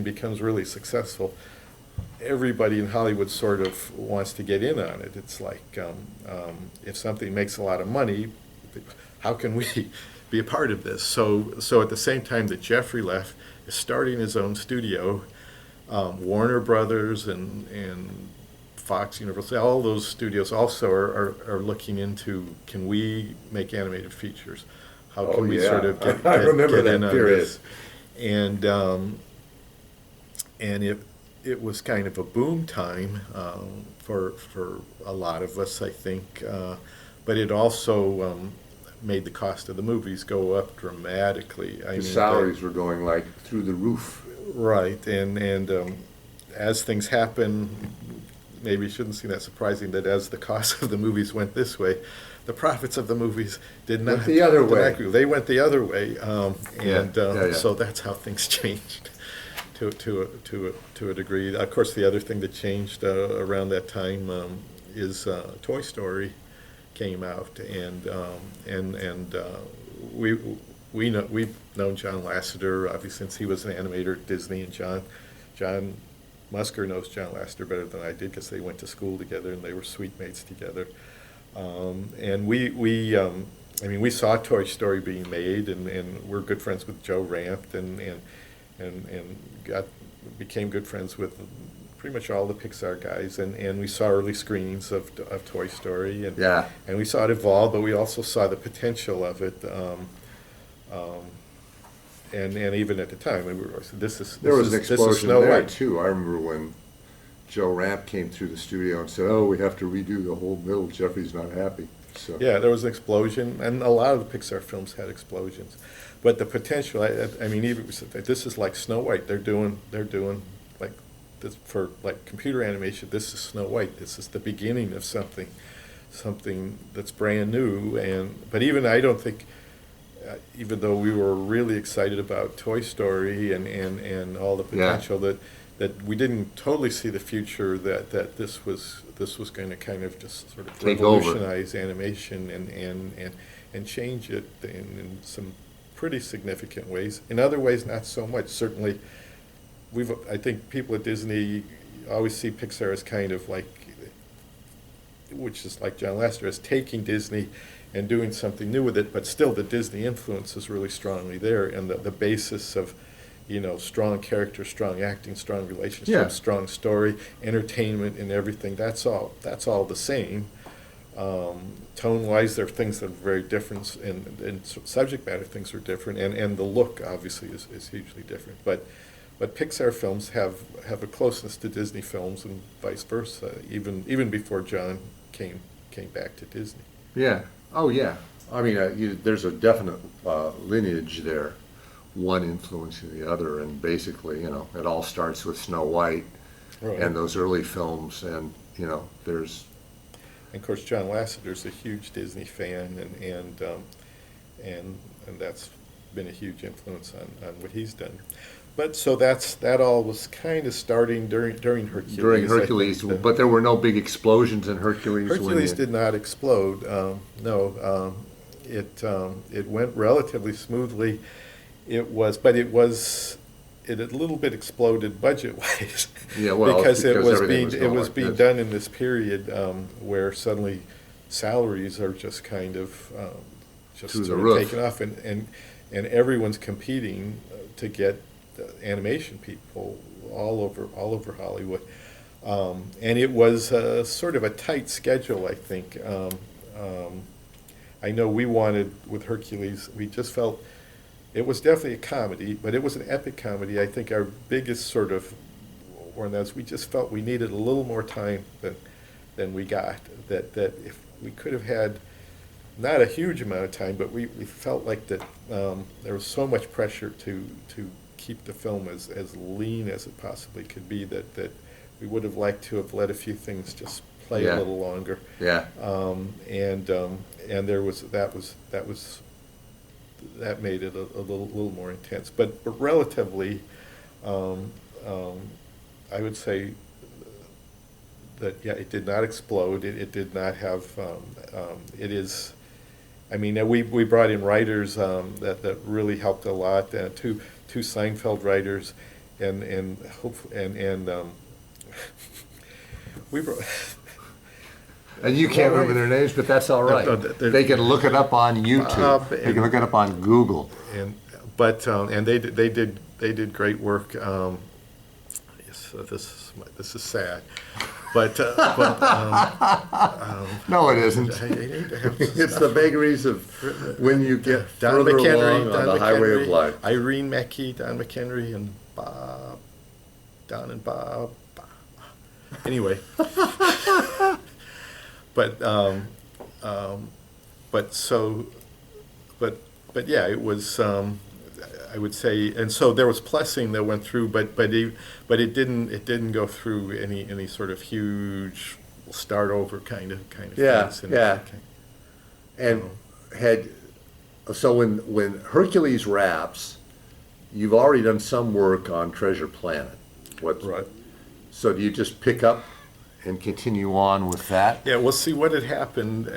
becomes really successful, everybody in Hollywood sort of wants to get in on it. It's like, if something makes a lot of money, how can we be a part of this? So at the same time that Jeffrey left, is starting his own studio. Warner Brothers and Fox, Universal, all those studios also are looking into, can we make animated features? How can we sort of get I remember get in that on period. this? And it was kind of a boom time for a lot of us, I think. But it also made the cost of the movies go up dramatically. The salaries were going like through the roof. Right, and as things happen, maybe it shouldn't seem that surprising that as the cost of the movies went this way, the profits of the movies did not. Went the other way. They went the other way, Yeah. so that's how things changed to a degree. Of course, the other thing that changed around that time is Toy Story came out, and we've known John Lasseter obviously since he was an animator at Disney, and John Musker knows John Lasseter better than I did because they went to school together and they were suite mates together. And we saw Toy Story being made, and we're good friends with Joe Ranft, and became good friends with pretty much all the Pixar guys, and we saw early screenings of Toy Story, and Yeah. and we saw it evolve, but we also saw the potential of it. And even at the time, we were, There was an this is explosion Snow there White. too. I remember when Joe Ramp came through the studio and said, "Oh, we have to redo the whole middle. Jeffrey's not happy." So Yeah, there was an explosion, and a lot of the Pixar films had explosions. But the potential, I mean, even this is like Snow White. They're doing like this for like computer animation. This is Snow White. This is the beginning of something that's brand new. But even I don't think, even though we were really excited about Toy Story and all the Yeah. potential, that we didn't totally see the future that this was going to kind of just sort of Take over. revolutionize animation and change it in some pretty significant ways. In other ways, not so much. Certainly, I think people at Disney always see Pixar as kind of like, which is like John Lasseter, as taking Disney and doing something new with it, but still the Disney influence is really strongly there, and the basis of, strong character, strong acting, strong relationships, Yeah. strong story, entertainment, and everything. That's all the same. Tone-wise, there are things that are very different, and subject matter things are different, and the look obviously is hugely different. But Pixar films have a closeness to Disney films, and vice versa, even before John came back to Disney. yeah. Oh yeah. I mean, there's a definite lineage there, one influencing the other, and basically, it all starts with Snow White Right. and those early films, and there's And of course, John Lasseter's a huge Disney fan, and that's been a huge influence on what he's done. But so that all was kind of starting during Hercules. during I think. Hercules, but there were no big explosions in Hercules. Hercules did not explode. No, it went relatively smoothly. It had a little bit exploded budget-wise. Yeah, well, because it was everything was going like being this. done in this period where suddenly salaries are just kind of just Through the sort of roof. taken off, and everyone's competing to get animation people all over Hollywood. And it was sort of a tight schedule, I think. I know we wanted, with Hercules, we just felt it was definitely a comedy, but it was an epic comedy. I think our biggest sort of one was we just felt we needed a little more time than we got. That if we could have had not a huge amount of time, but we felt like that there was so much pressure to keep the film as lean as it possibly could be, that we would have liked to have let a few things just play Yeah. a little longer. Yeah. And there was that made it a little more intense, but relatively, I would say that it did not explode. It did not have. It is. I mean, we brought in writers that really helped a lot. Two Seinfeld writers, and we brought. And you can't Well, remember their names, but that's all right. No, they're- They can look it up on YouTube. They can look it up on Google. And they did great work. Yes, this is sad, but No, it isn't. I need to have It's the vagaries of when you get Don further McHenry, along on the highway of life. Irene Mackey, Don McHenry, and Bob. Don and Bob. Anyway, but yeah, it was. I would say, and so there was Plessing that went through, but it didn't go through any sort of huge start over kind of Yeah, phase. yeah. And so when Hercules wraps, you've already done some work on Treasure Planet. Right. So do you just pick up and continue on with that? Yeah, we'll see what had happened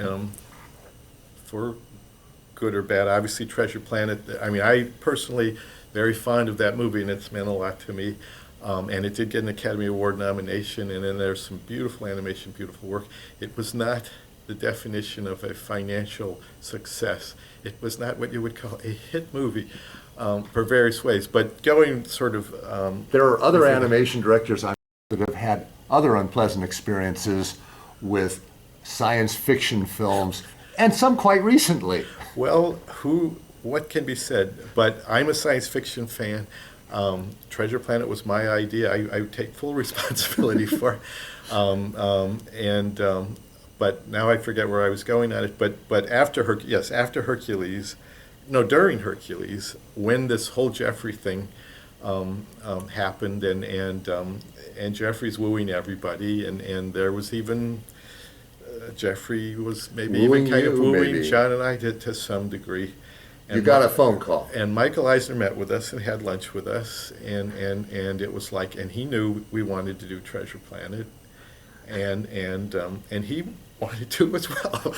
for good or bad. Obviously, Treasure Planet, I mean, I personally very fond of that movie, and it's meant a lot to me. And it did get an Academy Award nomination, and then there's some beautiful animation, beautiful work. It was not the definition of a financial success. It was not what you would call a hit movie for various ways. But going sort of... There are other animation directors I'm that have had other unpleasant experiences with science fiction films, and some quite recently. Well, what can be said? But I'm a science fiction fan. Treasure Planet was my idea. I take full responsibility for it. But now I forget where I was going on it. But after after Hercules, no, during Hercules, when this whole Jeffrey thing happened, and Jeffrey's wooing everybody, and there was even Jeffrey was maybe Wooing even kind of you, wooing maybe. John and I to some degree. You got a phone call. And Michael Eisner met with us and had lunch with us, and it was like, and he knew we wanted to do Treasure Planet, and he wanted to as well,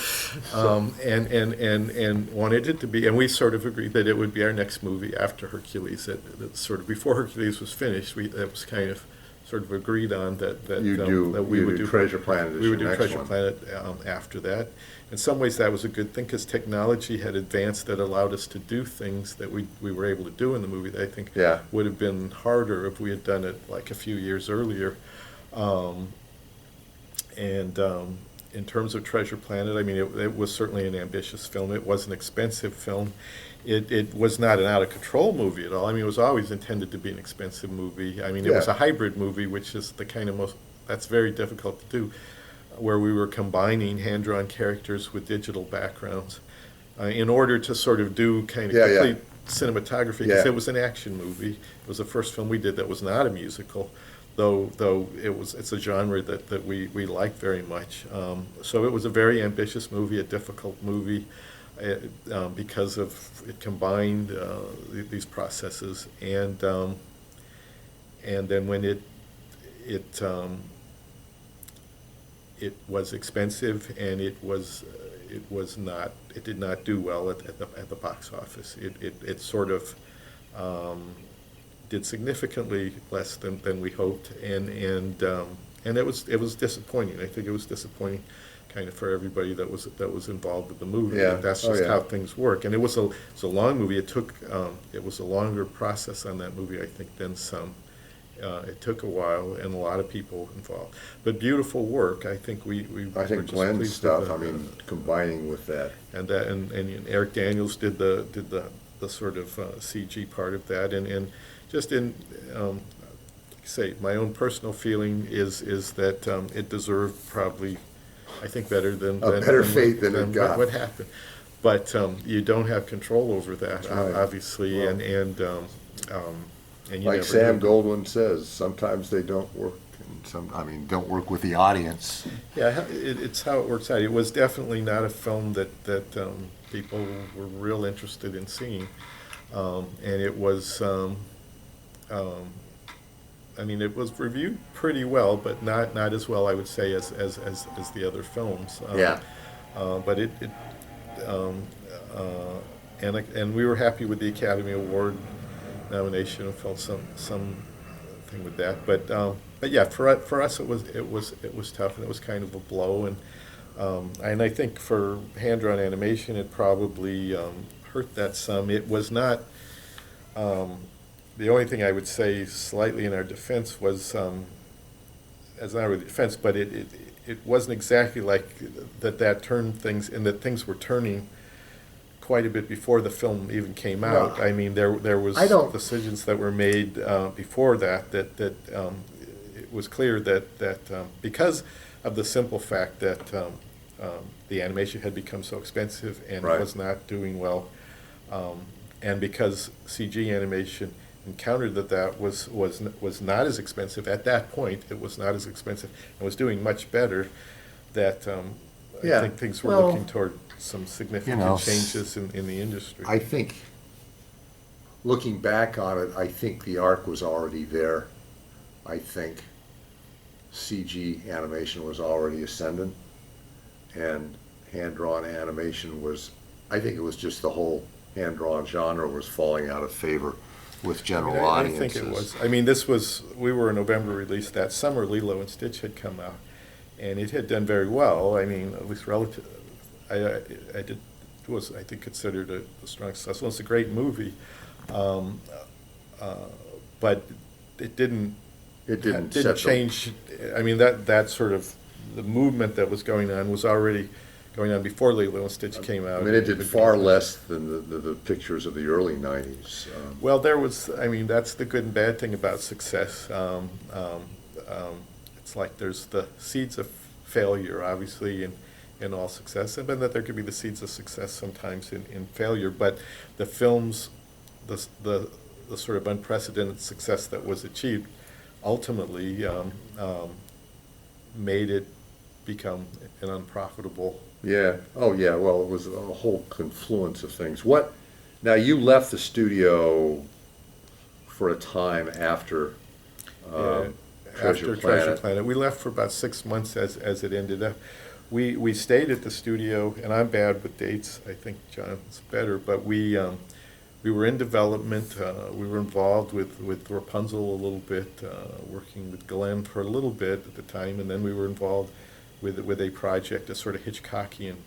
and wanted it to be, and we sort of agreed that it would be our next movie after Hercules. That sort of before Hercules was finished, that was kind of sort of agreed on that we would do Treasure Planet as we would your do next Treasure one. Planet after that. In some ways, that was a good thing because technology had advanced that allowed us to do things that we were able to do in the movie that I think Yeah. would have been harder if we had done it like a few years earlier. In terms of Treasure Planet, I mean, it was certainly an ambitious film. It was an expensive film. It was not an out-of-control movie at all. I mean, it was always intended to be an expensive movie. I mean, it was Yeah. a hybrid movie, which is the kind of that's very difficult to do, where we were combining hand-drawn characters with digital backgrounds in order to sort of do kind of Yeah, yeah. complete cinematography, because Yeah. it was an action movie. It was the first film we did that was not a musical, though it's a genre that we like very much. So it was a very ambitious movie, a difficult movie, because of it combined these processes, and then when it was expensive, and it did not do well at the box office. It sort of did significantly less than we hoped, and it was disappointing. I think it was disappointing kind of for everybody that was involved with the movie. Yeah. That's Oh, just yeah. how things work. And it was a long movie. It was a longer process on that movie, I think, than some. It took a while and a lot of people involved, but beautiful work. I think we I were think just Glenn's pleased stuff, with I mean, combining with that. and Eric Daniels did the sort of CG part of that, and just say my own personal feeling is that it deserved probably, I think, better than A better fate than it got. what happened. But you don't have control over that, That's right. obviously, Well, and you Like never Sam do. Goldwyn says, sometimes they don't work, and don't work with the audience. Yeah, it's how it works out. It was definitely not a film that people were real interested in seeing, and it was. I mean, it was reviewed pretty well, but not as well, I would say, as the other films. Yeah. But and we were happy with the Academy Award nomination and felt some thing with that. But yeah, for us it was tough, and it was kind of a blow, and I think for hand-drawn animation it probably hurt that some. It was not. The only thing I would say slightly in our defense was, as not really defense, but it wasn't exactly like that turned things, and that things were turning quite a bit before the film even came out. No. I mean, there was I don't- decisions that were made before that it was clear that because of the simple fact that the animation had become so expensive and Right. was not doing well, and because CG animation encountered that was not as expensive at that point. It was not as expensive and was doing much better. That Yeah. I think things were Well, looking toward some significant you know, changes in the industry. I think, looking back on it, I think the arc was already there. I think CG animation was already ascendant, and hand-drawn animation was, I think it was just the whole hand-drawn genre was falling out of favor with general I audiences. think it was. I mean, we were a November release. That summer, Lilo and Stitch had come out, and it had done very well. I mean, at least relative. It was, I think, considered a strong success. Well, it's a great movie, but it didn't It didn't set didn't the- change. I mean, that sort of, the movement that was going on was already going on before Lilo and Stitch came out. I mean, it did far less than the pictures of the early '90s. Well, there was, I mean, that's the good and bad thing about success. It's like there's the seeds of failure, obviously, in all success, and then that there could be the seeds of success sometimes in failure. But the films, the sort of unprecedented success that was achieved, ultimately made it become an unprofitable. Yeah. Oh, yeah. Well, it was a whole confluence of things. Now, you left the studio for a time after After Treasure Planet. We left for about 6 months as it ended up. We stayed at the studio, and I'm bad with dates. I think John's better, but we were in development. We were involved with Rapunzel a little bit, working with Glenn for a little bit at the time, and then we were involved with a project, a sort of Hitchcockian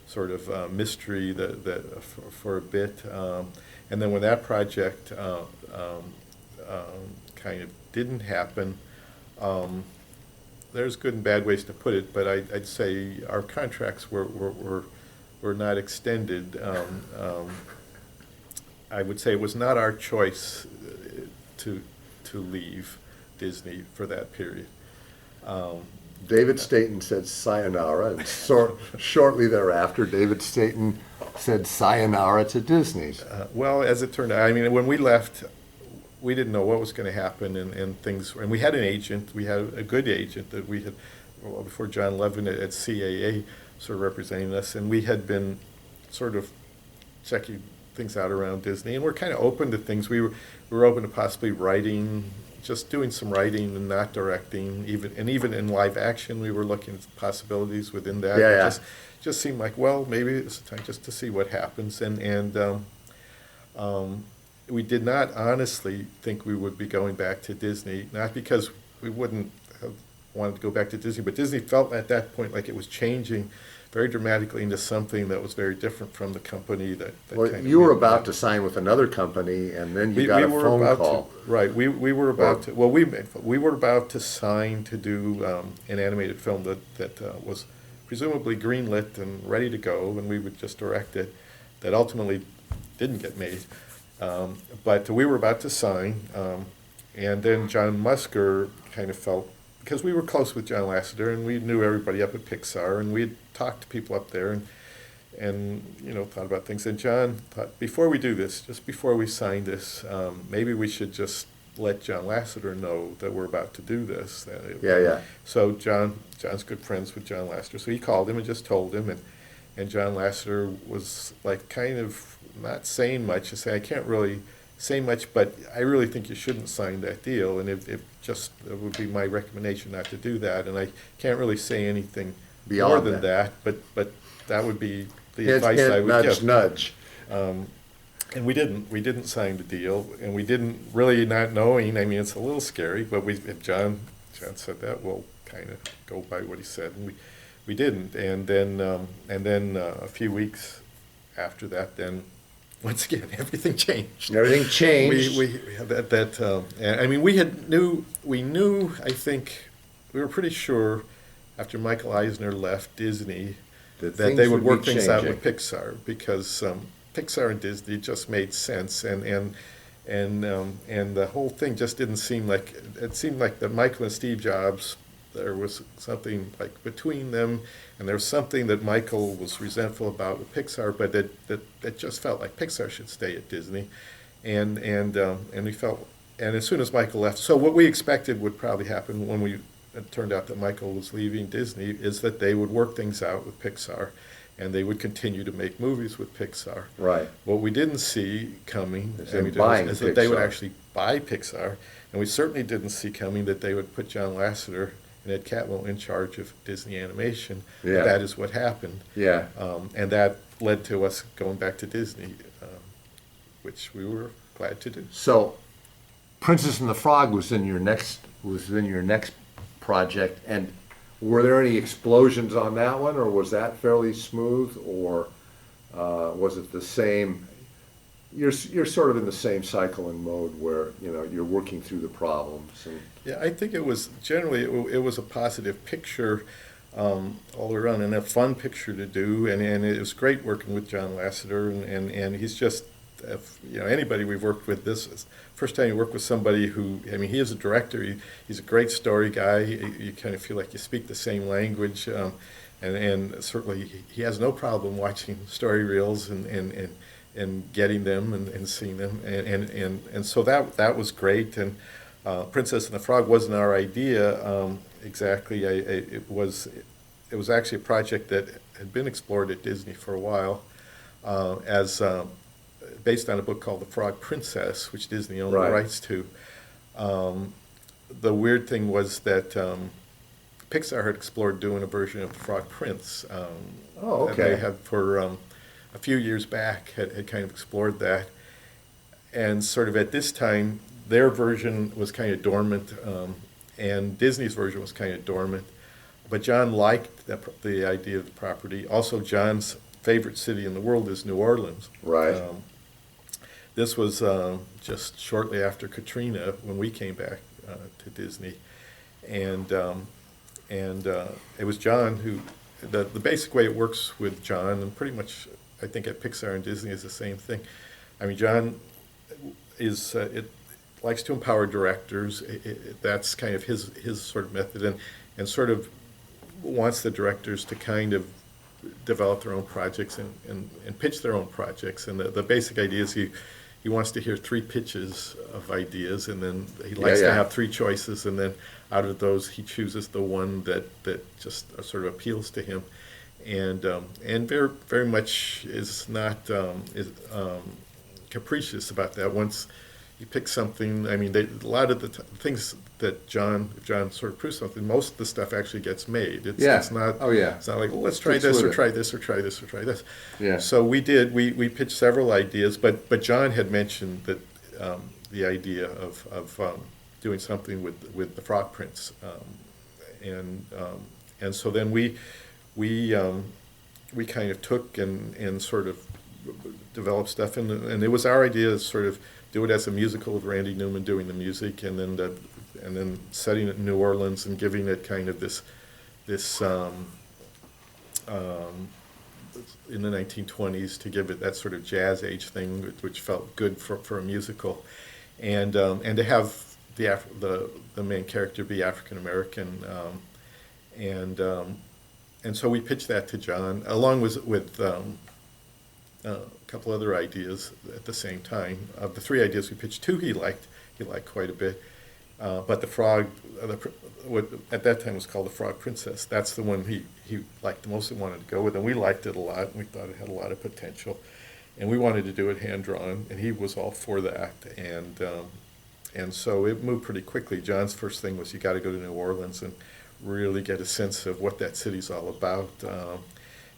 sort of mystery that for a bit, and then when that project kind of didn't happen. There's good and bad ways to put it, but I'd say our contracts were not extended. I would say it was not our choice to leave Disney for that period. David Staten said sayonara, and shortly thereafter, David Staten said sayonara to Disney. Well, as it turned out, I mean, when we left, we didn't know what was going to happen, and things. And we had an agent. We had a good agent that we had, well, before John Levin at CAA, sort of representing us, and we had been sort of checking things out around Disney, and we're kind of open to things. We were open to possibly writing, just doing some writing and not directing. Even in live action, we were looking at possibilities within that. Yeah, yeah. It just seemed like, well, maybe it's time just to see what happens, and. We did not honestly think we would be going back to Disney, not because we wouldn't have wanted to go back to Disney, but Disney felt at that point like it was changing very dramatically into something that was very different from the company that Well, kind of you were made it. about to sign with another company, and then you got a were phone about call. to, right, we were about to, well, we were about to sign to do an animated film that was presumably greenlit and ready to go, and we would just direct it, that ultimately didn't get made. But we were about to sign, and then John Musker kind of felt, because we were close with John Lasseter, and we knew everybody up at Pixar, and we had talked to people up there, and thought about things. And John thought, before we do this, just before we sign this, maybe we should just let John Lasseter know that we're about to do this. Yeah. So John's good friends with John Lasseter, so he called him and just told him, and John Lasseter was like kind of not saying much, to say, I can't really say much, but I really think you shouldn't sign that deal, and it would be my recommendation not to do that, and I can't really say anything Beyond more than that, but that would be the Hint, advice hint, I would nudge, give. nudge. And we didn't sign the deal, and we didn't really, not knowing, I mean, it's a little scary, but if John said that, we'll kind of go by what he said, and we didn't, and then a few weeks after that, then once again everything changed. Everything changed. We had that. I mean, we knew. I think we were pretty sure after Michael Eisner left Disney that things they would would be work things out changing. with Pixar, because Pixar and Disney just made sense, and the whole thing just didn't seem like, it seemed like that Michael and Steve Jobs, there was something like between them, and there was something that Michael was resentful about with Pixar, but that just felt like Pixar should stay at Disney, and we felt, and as soon as Michael left, so what we expected would probably happen when it turned out that Michael was leaving Disney, is that they would work things out with Pixar, and they would continue to make movies with Pixar. Right. What we didn't see coming Is them buying is that they would Pixar. actually buy Pixar, and we certainly didn't see coming that they would put John Lasseter and Ed Catmull in charge of Disney Animation. But Yeah. that is what happened. Yeah. And that led to us going back to Disney, which we were glad to do. So, Princess and the Frog was in your next project, and were there any explosions on that one, or was that fairly smooth, or was it the same you're sort of in the same cycle and mode where, you know, you're working through the problems and, Yeah, I think it was generally it was a positive picture all the way around, and a fun picture to do, and it was great working with John Lasseter, and he's just you know, anybody we've worked with, this is first time you work with somebody who, I mean, he is a director, he's a great story guy, you kind of feel like you speak the same language, and certainly he has no problem watching story reels and getting them and seeing them, and so that was great. And Princess and the Frog wasn't our idea exactly. It was actually a project that had been explored at Disney for a while, as based on a book called The Frog Princess, which Disney owned the Right. rights to. The weird thing was that Pixar had explored doing a version of The Frog Prince. Oh, And okay. they had for a few years back had kind of explored that, and sort of at this time their version was kind of dormant, and Disney's version was kind of dormant. But John liked the idea of the property. Also, John's favorite city in the world is New Orleans. Right. This was just shortly after Katrina when we came back to Disney, and it was John who, the basic way it works with John, and pretty much I think at Pixar and Disney is the same thing. I mean, John is likes to empower directors. That's kind of his sort of method, and sort of wants the directors to kind of develop their own projects and pitch their own projects. And the basic idea is he wants to hear 3 pitches of ideas, and then he likes to have 3 choices, and then out of those he chooses the one that just sort of appeals to him, and very very much is not capricious about that. Once you pick something, I mean, a lot of the things that John sort of proves something, most of the stuff actually gets made. It's not. Oh, yeah. It's not like, well, let's try Fits this with or it. try this or try this or try this. Yeah. So we pitched several ideas, but John had mentioned that the idea of doing something with the Frog Prince, and so then we kind of took and sort of developed stuff, and it was our idea to sort of do it as a musical with Randy Newman doing the music, and then setting it in New Orleans and giving it kind of this in the 1920s, to give it that sort of jazz age thing, which felt good for a musical, and to have the main character be African American, and so we pitched that to John along with a couple other ideas at the same time. Of the 3 ideas we pitched, 2 he liked quite a bit, but the frog, what at that time was called the Frog Princess, that's the one he liked the most and wanted to go with, and we liked it a lot, and we thought it had a lot of potential, and we wanted to do it hand-drawn, and he was all for that, and so it moved pretty quickly. John's first thing was, you got to go to New Orleans and really get a sense of what that city's all about.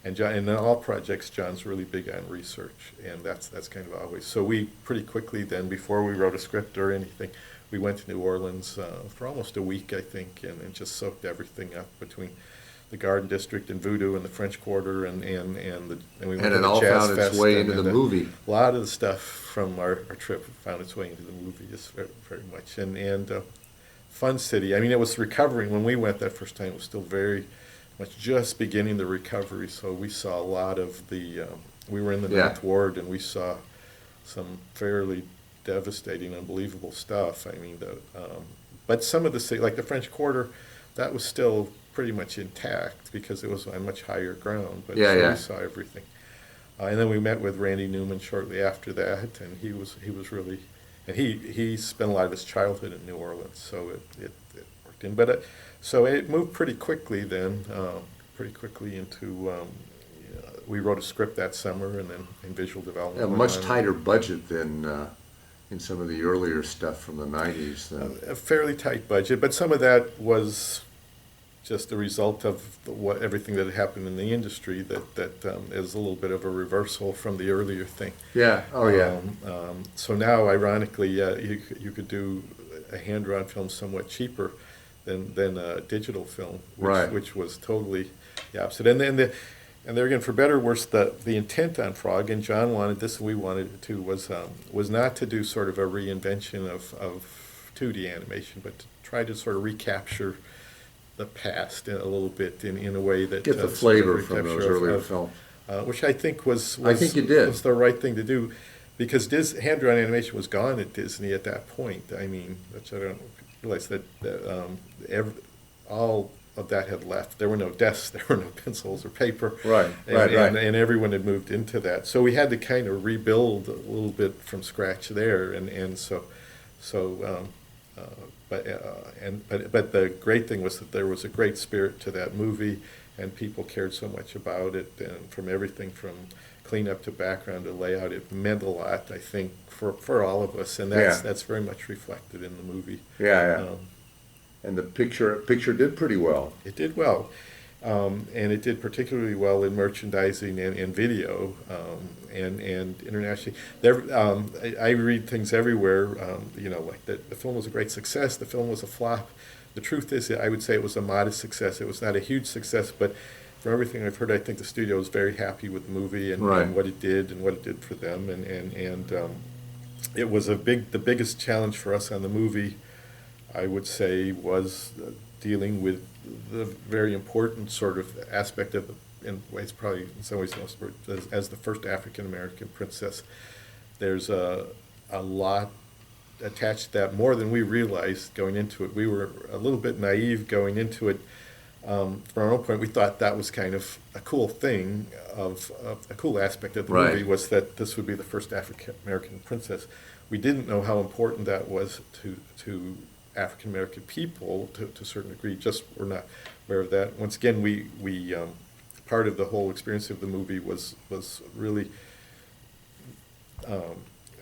And John, in all projects, John's really big on research, and that's kind of always. So we pretty quickly then, before we wrote a script or anything, we went to New Orleans for almost a week, I think, and just soaked everything up between the Garden District and Voodoo and the French Quarter, and we went And to it the all Jazz found its Fest, way and into the a movie. lot of the stuff from our trip found its way into the movie, just very, very much, and fun city. I mean, it was recovering when we went that first time. It was still very much just beginning the recovery, so we saw a lot of the, we were in the Yeah. Ninth Ward, and we saw some fairly devastating, unbelievable stuff. I mean, but some of the city, like the French Quarter, that was still pretty much intact because it was on much higher ground, but Yeah, so yeah. we saw everything. And then we met with Randy Newman shortly after that, and he was really, and he spent a lot of his childhood in New Orleans, so it worked in. But so it moved pretty quickly then, into, we wrote a script that summer, and then in visual development. A went much on. tighter budget than in some of the earlier stuff from the 90s. A fairly tight budget, but some of that was just the result of everything that had happened in the industry, that is a little bit of a reversal from the earlier thing. Yeah, oh yeah. So now, ironically, you could do a hand-drawn film somewhat cheaper than a digital film, Right. which was totally the opposite. And then And there again, for better or worse, the intent on Frog, and John wanted this, and we wanted it too, was not to do sort of a reinvention of 2D animation, but to try to sort of recapture the past a little bit in a way that Get the sort of flavor from recapture those earlier films. which I think was I think you did. was the right thing to do, because hand-drawn animation was gone at Disney at that point. I mean, which I don't realize that all of that had left. There were no desks, there were no pencils or paper. Right, and, right, right. and everyone had moved into that. So we had to kind of rebuild a little bit from scratch there, and so but the great thing was that there was a great spirit to that movie, and people cared so much about it, and from everything from cleanup to background to layout, it meant a lot, I think, for all of us, and that's very much reflected in the movie. Yeah. And the picture did pretty well. It did well, and it did particularly well in merchandising and video, and internationally. I read things everywhere, like that the film was a great success, the film was a flop. The truth is, I would say it was a modest success. It was not a huge success, but from everything I've heard, I think the studio was very happy with the movie and what it did and what it did for them, and it was the biggest challenge for us on the movie, I would say, was dealing with the very important sort of aspect of, in ways probably in some ways most as the first African American princess. There's a lot attached to that, more than we realized going into it. We were a little bit naive going into it. From our own point, we thought that was kind of a cool thing, of a cool aspect of the movie, was that this would be the first African American princess. We didn't know how important that was to African American people to a certain degree. Just we're not aware of that. Once again, we part of the whole experience of the movie was really.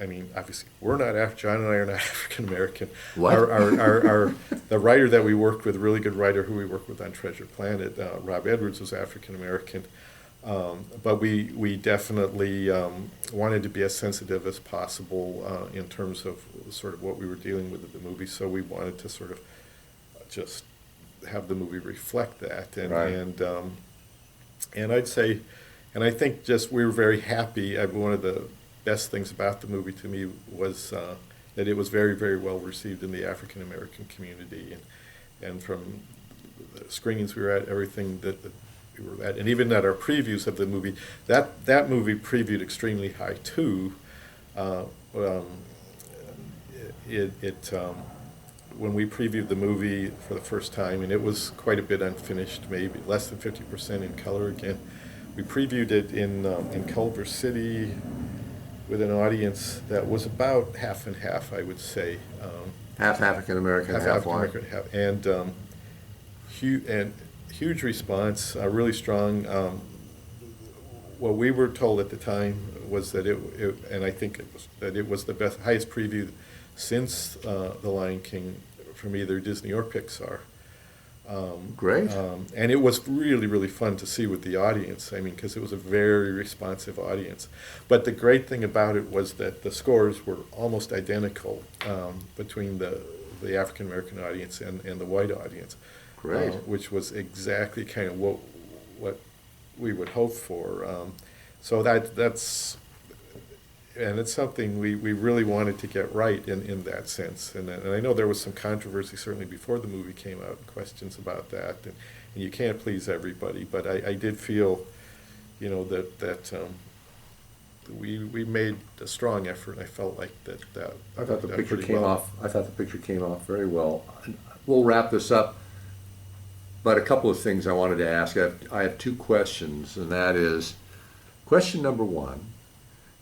I mean, obviously, we're not John and I are not African American. What? The writer that we worked with, a really good writer who we worked with on Treasure Planet, Rob Edwards, was African American. But we definitely wanted to be as sensitive as possible in terms of sort of what we were dealing with in the movie. So we wanted to sort of just have the movie reflect that, and I'd say, and I think just we were very happy. One of the best things about the movie to me was that it was very, very well received in the African American community, and from the screenings we were at, everything that we were at, and even at our previews of the movie, that movie previewed extremely high too. When we previewed the movie for the first time, and it was quite a bit unfinished, maybe less than 50% in color again. We previewed it in Culver City with an audience that was about half and half, I would say. Half African American, half white. And huge response, really strong. What we were told at the time was that and I think it was the highest preview since The Lion King from either Disney or Pixar. Great. And it was really, really fun to see with the audience. I mean, because it was a very responsive audience. But the great thing about it was that the scores were almost identical between the African American audience and the white audience. Great. Which was exactly kind of what we would hope for. So that's. And it's something we really wanted to get right in that sense. And I know there was some controversy certainly before the movie came out, questions about that. And you can't please everybody, but I did feel, that we made a strong effort. I felt like that. I thought the that picture pretty came well. off. I thought the picture came off very well. We'll wrap this up. But a couple of things I wanted to ask. I have two questions, and that is, question number one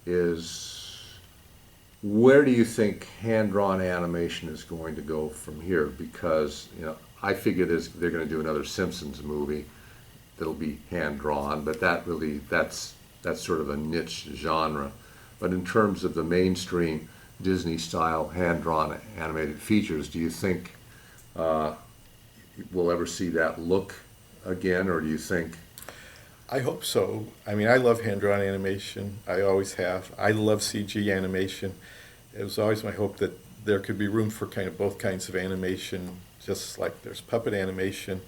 is, where do you think hand-drawn animation is going to go from here? Because I figure they're going to do another Simpsons movie that'll be hand-drawn, but that's sort of a niche genre. But in terms of the mainstream Disney-style hand-drawn animated features, do you think we'll ever see that look again, or do you think? I hope so. I mean, I love hand-drawn animation. I always have. I love CG animation. It was always my hope that there could be room for kind of both kinds of animation, just like there's puppet animation.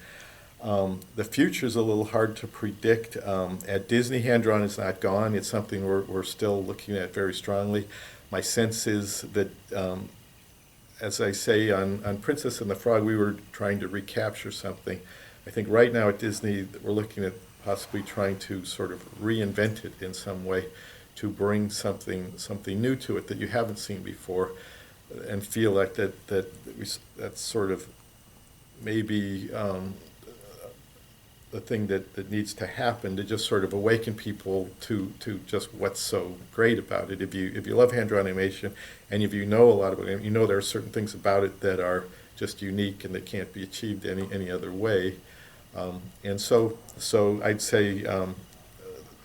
The future's a little hard to predict. At Disney, hand-drawn is not gone. It's something we're still looking at very strongly. My sense is that, as I say, on Princess and the Frog, we were trying to recapture something. I think right now at Disney, we're looking at possibly trying to sort of reinvent it in some way, to bring something new to it that you haven't seen before, and feel like that's sort of maybe the thing that needs to happen to just sort of awaken people to just what's so great about it. If you love hand-drawn animation, and if you know a lot about it, you know there are certain things about it that are just unique and that can't be achieved any other way. And so I'd say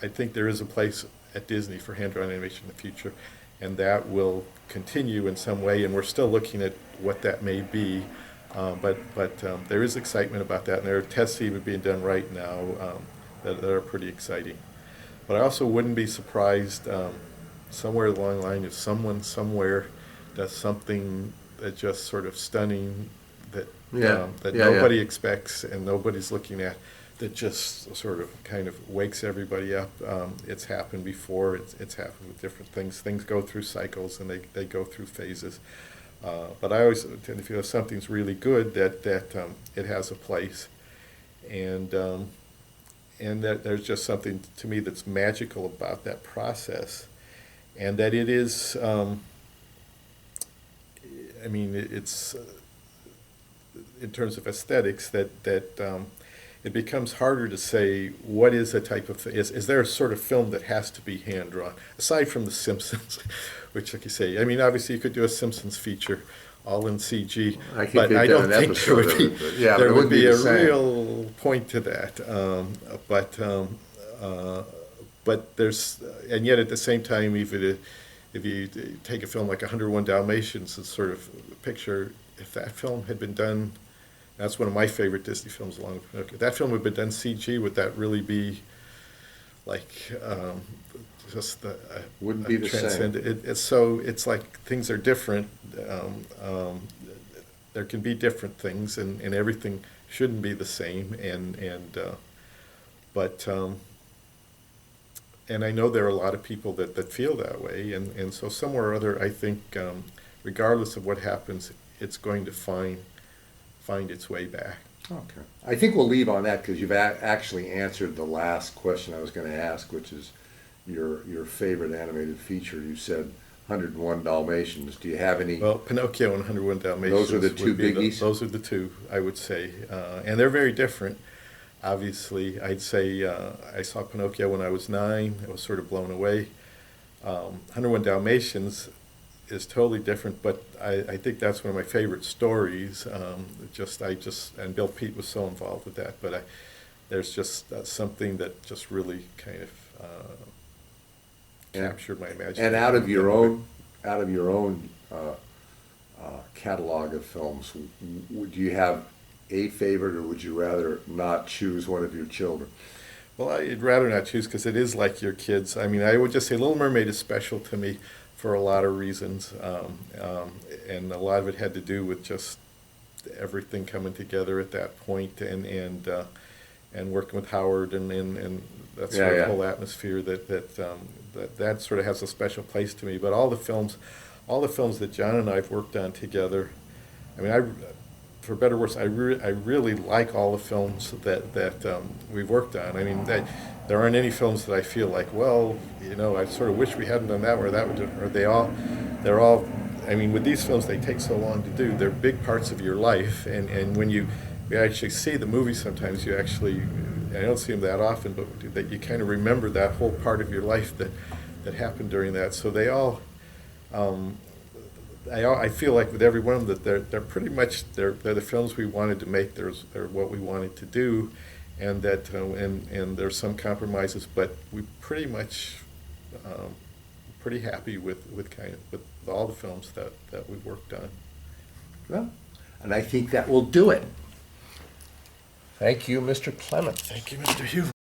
I think there is a place at Disney for hand-drawn animation in the future, and that will continue in some way, and we're still looking at what that may be. But there is excitement about that, and there are tests even being done right now that are pretty exciting. But I also wouldn't be surprised somewhere along the line if someone somewhere does something that's just sort of stunning that nobody expects and nobody's looking at, that just sort of kind of wakes everybody up. It's happened before. It's happened with different things. Things go through cycles and they go through phases. But I always tend to feel if something's really good that it has a place, and that there's just something to me that's magical about that process, and that it is. I mean, it's in terms of aesthetics that it becomes harder to say what is a type of thing. Is there a sort of film that has to be hand drawn aside from The Simpsons, which, like you say, I mean, obviously you could do a Simpsons feature all in CG, but I don't think there would be there would be a real point to that. But there's, and yet at the same time, even if you take a film like 101 Dalmatians, it's sort of picture if that film had been done. That's one of my favorite Disney films, along with Pinocchio. If that film had been done CG, would that really be like just the wouldn't be the same? It's like things are different. There can be different things, and everything shouldn't be the same. And I know there are a lot of people that feel that way, and so somewhere or other, I think, regardless of what happens, it's going to find its way back. Okay. I think we'll leave on that because you've actually answered the last question I was going to ask, which is your favorite animated feature. You said 101 Dalmatians. Do you have any? Well, Pinocchio and 101 Dalmatians. Those are the two biggies? Those are the two, I would say. And they're very different. Obviously, I'd say I saw Pinocchio when I was 9. I was sort of blown away. 101 Dalmatians is totally different, but I think that's one of my favorite stories. And Bill Peet was so involved with that, but there's just something that just really kind of captured my imagination. And out of your own catalog of films, do you have a favorite, or would you rather not choose one of your children? Well, I'd rather not choose because it is like your kids. I mean, I would just say Little Mermaid is special to me for a lot of reasons, and a lot of it had to do with just everything coming together at that point, and working with Howard and that sort of whole atmosphere that sort of has a special place to me. But all the films that John and I have worked on together, I mean, for better or worse, I really like all the films that we've worked on. I mean, there aren't any films that I feel like, well, you know, I sort of wish we hadn't done that, or that would, or they're all. I mean, with these films, they take so long to do. They're big parts of your life, and when you actually see the movie, sometimes you actually, I don't see them that often, but that you kind of remember that whole part of your life that happened during that. So they all. I feel like with every one of them that they're pretty much they're the films we wanted to make. They're what we wanted to do, and that and there's some compromises, but we pretty much pretty happy with all the films that we've worked on. Well, and I think that will do it. Thank you, Mr. Clement. Thank you, Mr. Hugh.